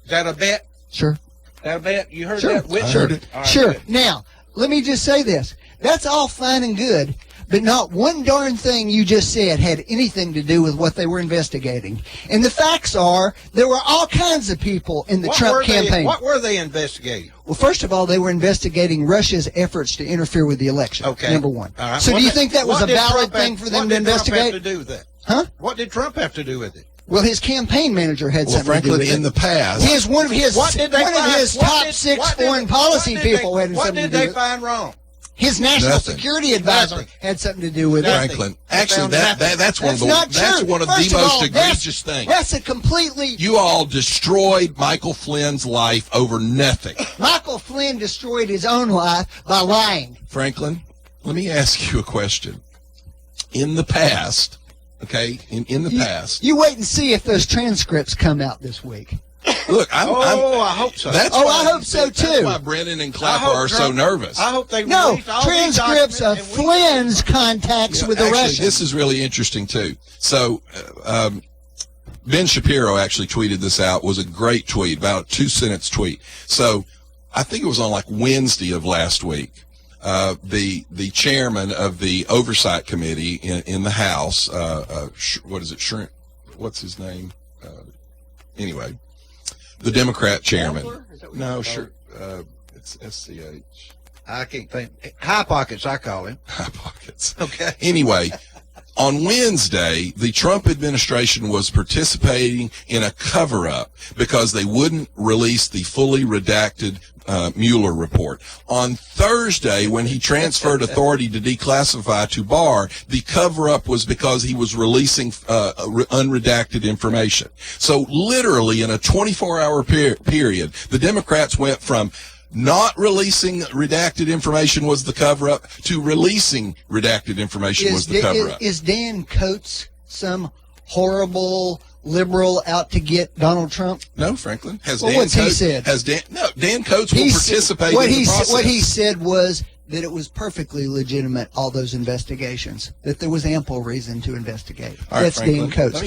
Is that a bet? Sure. That a bet? You heard Sure. that? Whit? Sure. All right, Sure. good. Now, let me just say this. That's all fine and good, but not one darn thing you just said had anything to do with what they were investigating. And the facts are there were all kinds of people in the Trump campaign. What were they investigating? Well, first of all, they were investigating Russia's efforts to interfere with the election. Okay. Number one. All right. So do you think that was what a did valid Trump thing have- for them what to did Trump investigate? have to do with that? Huh? What did Trump have to do with it? Well, his campaign manager had something Franklin, to do with it. in the past, One of his What did they top find- six what did- foreign policy what did they- people had What something did to do they with it. find wrong? His national Nothing. security advisor had something to do with it. Franklin, actually, that's one of the First of all, most egregious things. That's a completely. You all destroyed Michael Flynn's life over nothing. Michael Flynn destroyed his own life by lying. Franklin, let me ask you a question. In the past, okay, in the past, you wait and see if those transcripts come out this week. Look, I hope so. I hope so too. That's why Brennan and Clapper are so nervous. I hope they no release all transcripts of Flynn's contacts with the Russians. This is really interesting too. So, Ben Shapiro actually tweeted this out. It was a great tweet, about a 2-sentence tweet. So, I think it was on like Wednesday of last week. The chairman of the Oversight Committee in the House, what is it? What's his name? Anyway. The Democrat chairman. No, sure. It's SCH. I can't think. High Pockets, I call him. High Pockets. Okay. Anyway, on Wednesday, the Trump administration was participating in a cover-up because they wouldn't release the fully redacted Mueller report. On Thursday, when he transferred authority to declassify to Barr, the cover-up was because he was releasing unredacted information. So literally in a 24-hour period, the Democrats went from not releasing redacted information was the cover-up to releasing redacted information was the cover-up. Is Dan Coates some horrible liberal out to get Donald Trump? No, Franklin. Dan Coates will participate in the process. What he said was that it was perfectly legitimate, all those investigations, that there was ample reason to investigate. All right, that's Franklin, Dan Coates.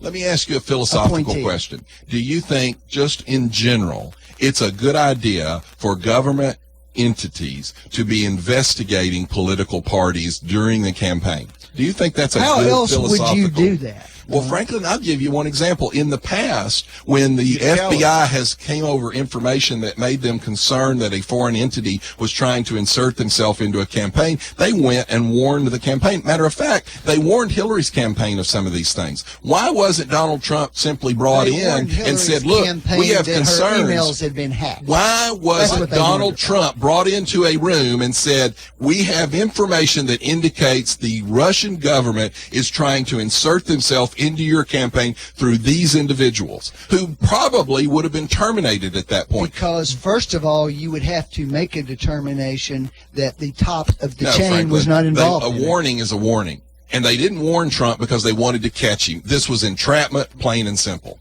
Let me ask you a philosophical appointee. question. Do you think, just in general, it's a good idea for government entities to be investigating political parties during the campaign? Do you think that's a good philosophical? How else would you do that? Well, Franklin, I'll give you one example. In the past, when the FBI has came over information that made them concerned that a foreign entity was trying to insert themselves into a campaign, they went and warned the campaign. Matter of fact, they warned Hillary's campaign of some of these things. Why wasn't Donald Trump simply brought in and said, look, we have concerns. Her emails had been hacked. Why wasn't Donald Trump brought into a room and said, we have information that indicates the Russian government is trying to insert themselves into your campaign through these individuals who probably would have been terminated at that point? Because, first of all, you would have to make a determination that the top of the chain Franklin, was not involved. A warning is a warning. And they didn't warn Trump because they wanted to catch him. This was entrapment, plain and simple.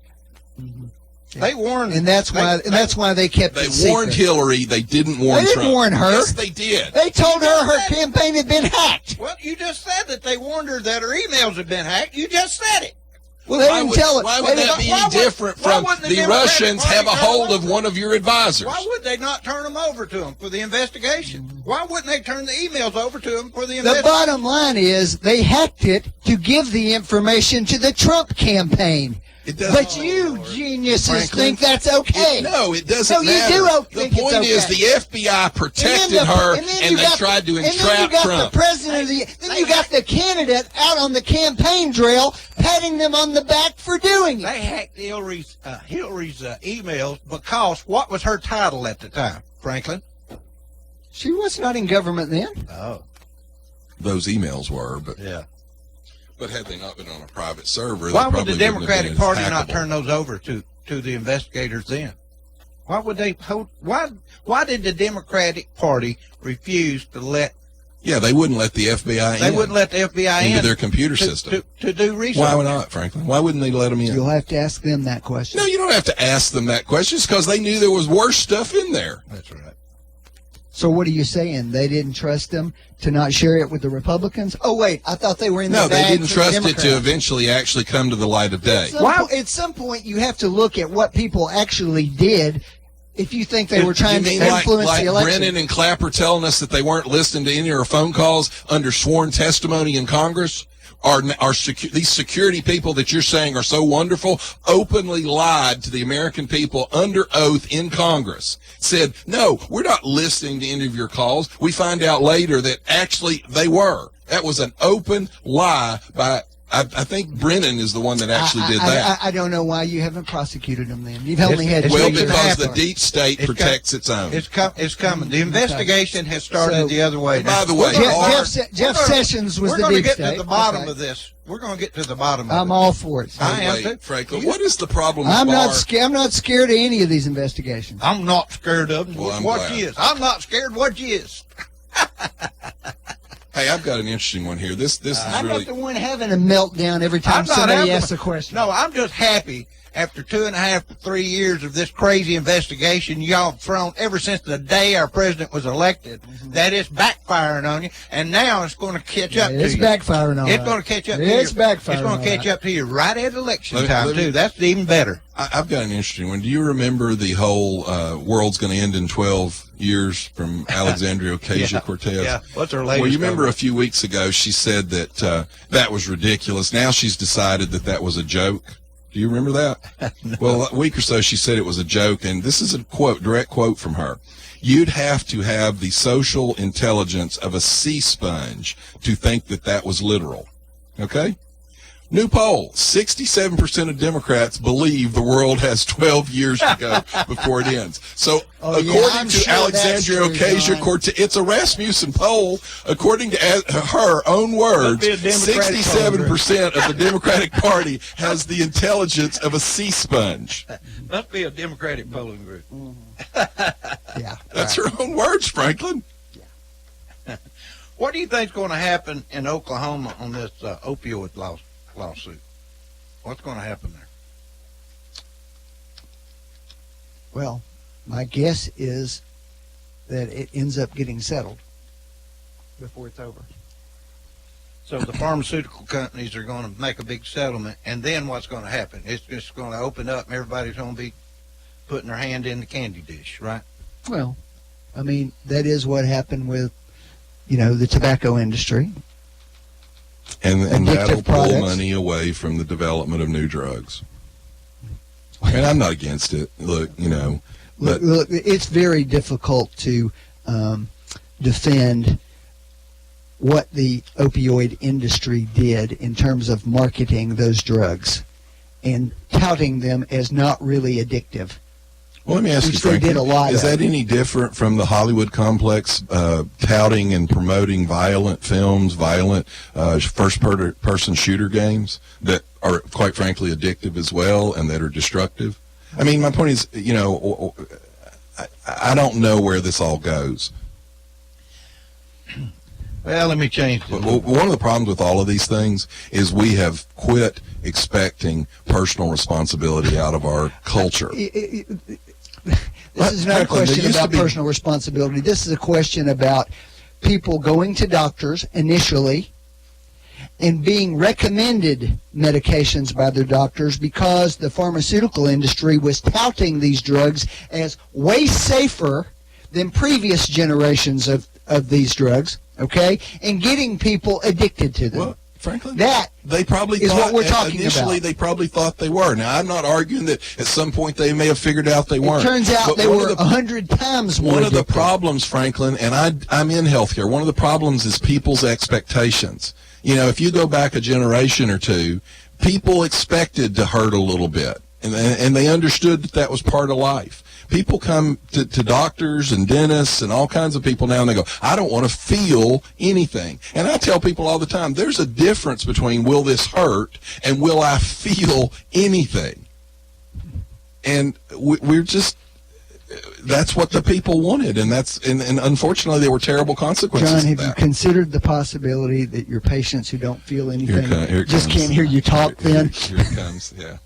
They warned, and that's why they kept. They warned Hillary. They didn't warn Trump. They didn't warn her. Yes, they did. They told her campaign had been hacked. Well, you just said that they warned her that her emails had been hacked. You just said it. Well, they didn't tell it. Why would that be any different from the Russians have a hold of one of your advisors? Why would they not turn them over to them for the investigation? Why wouldn't they turn the emails over to them for the investigation? The bottom line is they hacked it to give the information to the Trump campaign. But you geniuses think that's okay. No, it doesn't matter. You do think the point is the FBI protected her, and they tried to entrap Trump. And then you got the president then you got the candidate out on the campaign trail patting them on the back for doing it. They hacked Hillary's emails because what was her title at the time, Franklin? She was not in government then. Oh. Those emails were, but yeah. But had they not been on a private server, why would the Democratic Party not turn those over to the investigators then? Why would they hold? Why did the Democratic Party refuse to let? Yeah, they wouldn't let the FBI in. They wouldn't let the FBI into their computer system to do research. Why not, Franklin? Why wouldn't they let them in? You'll have to ask them that question. No, you don't have to ask them that question. It's because they knew there was worse stuff in there. That's right. So what are you saying? They didn't trust them to not share it with the Republicans? Oh, wait, I thought they were in the bag. No, they didn't trust it to eventually actually come to the light of day. At some point, you have to look at what people actually did if you think they were trying to influence the election. Brennan and Clapper telling us that they weren't listening to any of our phone calls under sworn testimony in Congress? These security people that you're saying are so wonderful openly lied to the American people under oath in Congress. Said, no, we're not listening to any of your calls. We find out later that actually they were. That was an open lie by I think Brennan is the one that actually did that. I don't know why you haven't prosecuted them then. You've only had well, weeks and a because half the of- deep state protects its own. It's coming. The investigation has started the other way. By the way, Jeff Sessions was the deep We're going to get state. to the bottom Okay. of this. We're going to get to the bottom of it. I'm all for it. I am too. Franklin, what is the problem with I'm Barr? not scared. I'm not scared of any of these investigations. I'm not scared of them. Well, I'm what glad. she is. I'm not scared what she is. Hey, I've got an interesting one here. This is I'm really. not the one having a meltdown every time I'm not somebody having asks a question. No, I'm just happy after 2.5 to 3 years of this crazy investigation y'all have thrown ever since the day our president was elected, that it's backfiring on you, and now it's going to catch up to you. It's backfiring on It's going to catch up to you. It's backfiring It's going on to catch that. up to you right at election Let me- time, let me- too. That's even better. I've got an interesting one. Do you remember the whole world's going to end in 12 years from Alexandria Ocasio-Cortez? Yeah. What's her latest? Well, you remember cover? a few weeks ago she said that that was ridiculous. Now she's decided that was a joke. Do you remember that? Well, a week or so she said it was a joke, and this is a quote, direct quote from her. You'd have to have the social intelligence of a sea sponge to think that was literal. Okay? New poll, 67% of Democrats believe the world has 12 years to go before it ends. So, according I'm to sure Alexandria that's true, John. Ocasio-Cortez, it's a Rasmussen poll. According to her own words, Must be a Democratic 67% of the Democratic Party has the intelligence of a sea sponge. Must be a Democratic polling group. Yeah. That's her own words, Franklin. What do you think's going to happen in Oklahoma on this opioid lawsuit? What's going to happen there? Well, my guess is that it ends up getting settled before it's over. So the pharmaceutical companies are going to make a big settlement, and then what's going to happen? It's just going to open up, and everybody's going to be putting their hand in the candy dish, right? Well, I mean, that is what happened with, the tobacco industry. And Addictive that'll pull products. money away from the development of new drugs. And I'm not against it. Look, but Look, it's very difficult to defend what the opioid industry did in terms of marketing those drugs and touting them as not really addictive. well, let me ask you, Which they Franklin, did a lot is of. that any different from the Hollywood complex touting and promoting violent films, violent first-person shooter games that are, quite frankly, addictive as well and that are destructive? I mean, my point is, I don't know where this all goes. Well, let me change But one of the problems with all of these things is we have quit expecting personal responsibility out of our culture. This is not a Franklin, there question used to about be- personal responsibility. This is a question about people going to doctors initially and being recommended medications by their doctors because the pharmaceutical industry was touting these drugs as way safer than previous generations of these drugs, okay, and getting people addicted to them. Well, Franklin, that they probably is thought, what we're talking initially about. they probably thought they were. Now, I'm not arguing that at some point they may have figured out they weren't. It turns out But they one were of the- 100 times more One of the addictive. problems, Franklin, and I'm in healthcare, one of the problems is people's expectations. If you go back a generation or two, people expected to hurt a little bit, and they understood that was part of life. People come to doctors and dentists and all kinds of people now, and they go, I don't want to feel anything. And I tell people all the time, there's a difference between will this hurt and will I feel anything. And we're just... That's what the people wanted, and unfortunately there were terrible consequences. John, of have that. you considered the possibility that your patients who don't feel anything Here it just comes. can't hear you talk then? Here it comes, yeah.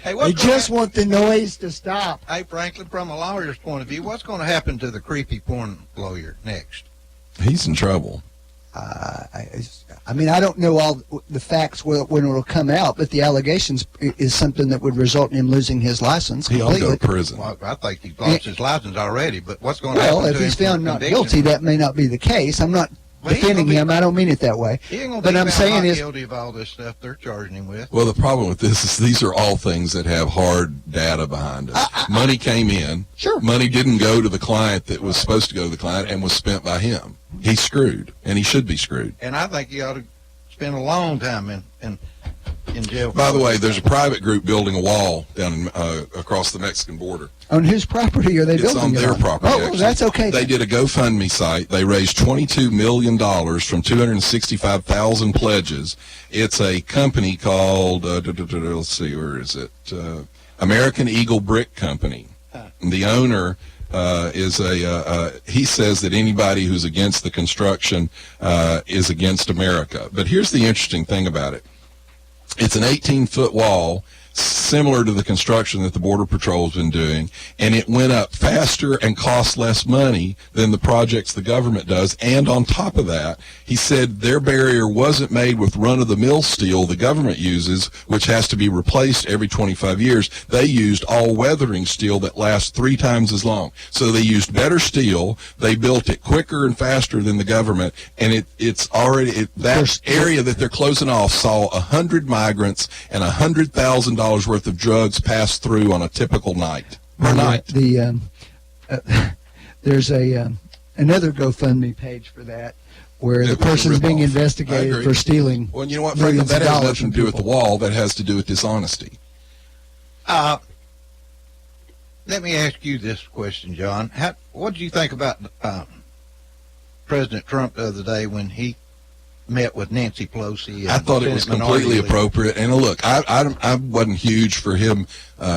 Hey, They just want the noise to stop. Hey, Franklin, from a lawyer's point of view, what's going to happen to the creepy porn lawyer next? He's in trouble. I mean, I don't know all the facts when it'll come out, but the allegations is something that would result in him losing his license He ought to go completely. to prison. Well, I think he's lost his license already, but what's going to happen Well, to if him he's for found not conviction? guilty, that may not be the case. I'm not Well, he ain't defending gonna be- him. I don't mean it that way. He ain't going to But be I'm found saying not is, guilty of all this stuff they're charging him with. Well, the problem with this is these are all things that have hard data behind us. Money came in. Sure. Money didn't go to the client that was supposed to go to the client and was spent by him. He's screwed, and he should be screwed. And I think he ought to spent a long time in jail. By the way, there's a private group building a wall down across the Mexican border. On whose property are they building? It's on it their property. Oh, actually. that's okay. They did a GoFundMe site. They raised $22 million from 265,000 pledges. It's a company called, let's see, where is it? American Eagle Brick Company. And the owner is he says that anybody who's against the construction is against America. But here's the interesting thing about it. It's an 18-foot wall, similar to the construction that the Border Patrol's been doing, and it went up faster and cost less money than the projects the government does. And on top of that, he said their barrier wasn't made with run-of-the-mill steel the government uses, which has to be replaced every 25 years. They used all-weathering steel that lasts 3 times as long. So they used better steel. They built it quicker and faster than the government, and it's already that area that they're closing off saw 100 migrants and $100,000 worth of drugs pass through on a typical night. There's another GoFundMe page for that, where the person's being investigated for stealing. Well, you know what, Franklin? That has nothing to do with the wall. That has to do with dishonesty. Let me ask you this question, John. What did you think about President Trump the other day when he met with Nancy Pelosi? I thought it was completely appropriate. And look, I wasn't huge for him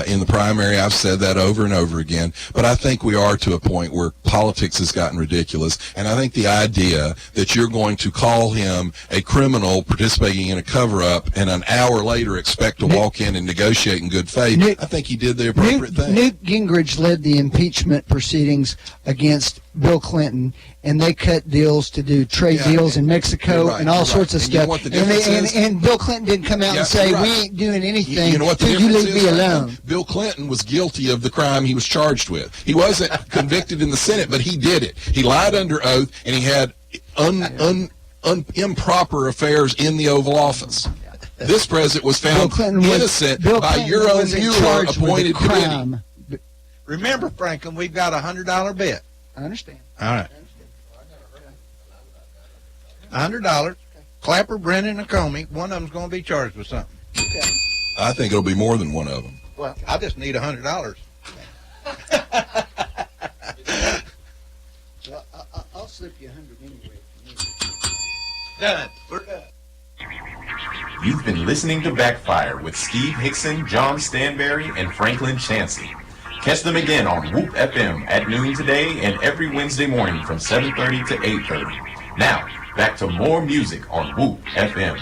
in the primary. I've said that over and over again. But I think we are to a point where politics has gotten ridiculous. And I think the idea that you're going to call him a criminal participating in a cover-up and an hour later expect to walk in and negotiate in good faith, I think he did the appropriate thing. Newt Gingrich led the impeachment proceedings against Bill Clinton, and they cut deals to do trade deals in Mexico and all sorts of stuff. And Bill Clinton didn't come out and say, we ain't doing anything till you leave me alone. Bill Clinton was guilty of the crime he was charged with. He wasn't convicted in the Senate, but he did it. He lied under oath, and he had improper affairs in the Oval Office. This president was found innocent by your own Mueller-appointed committee. Remember, Franklin, we've got a $100 bet. I understand. All right. $100. Clapper, Brennan, and Comey. One of them's going to be charged with something. Okay. I think it'll be more than one of them. Well, I just need $100. Well, I'll slip you 100 anyway. Done. We're done. You've been listening to Backfire with Steve Hickson, John Stanberry, and Franklin Chansey. Catch them again on Whoop FM at noon today and every Wednesday morning from 7:30 to 8:30. Now, back to more music on Whoop FM.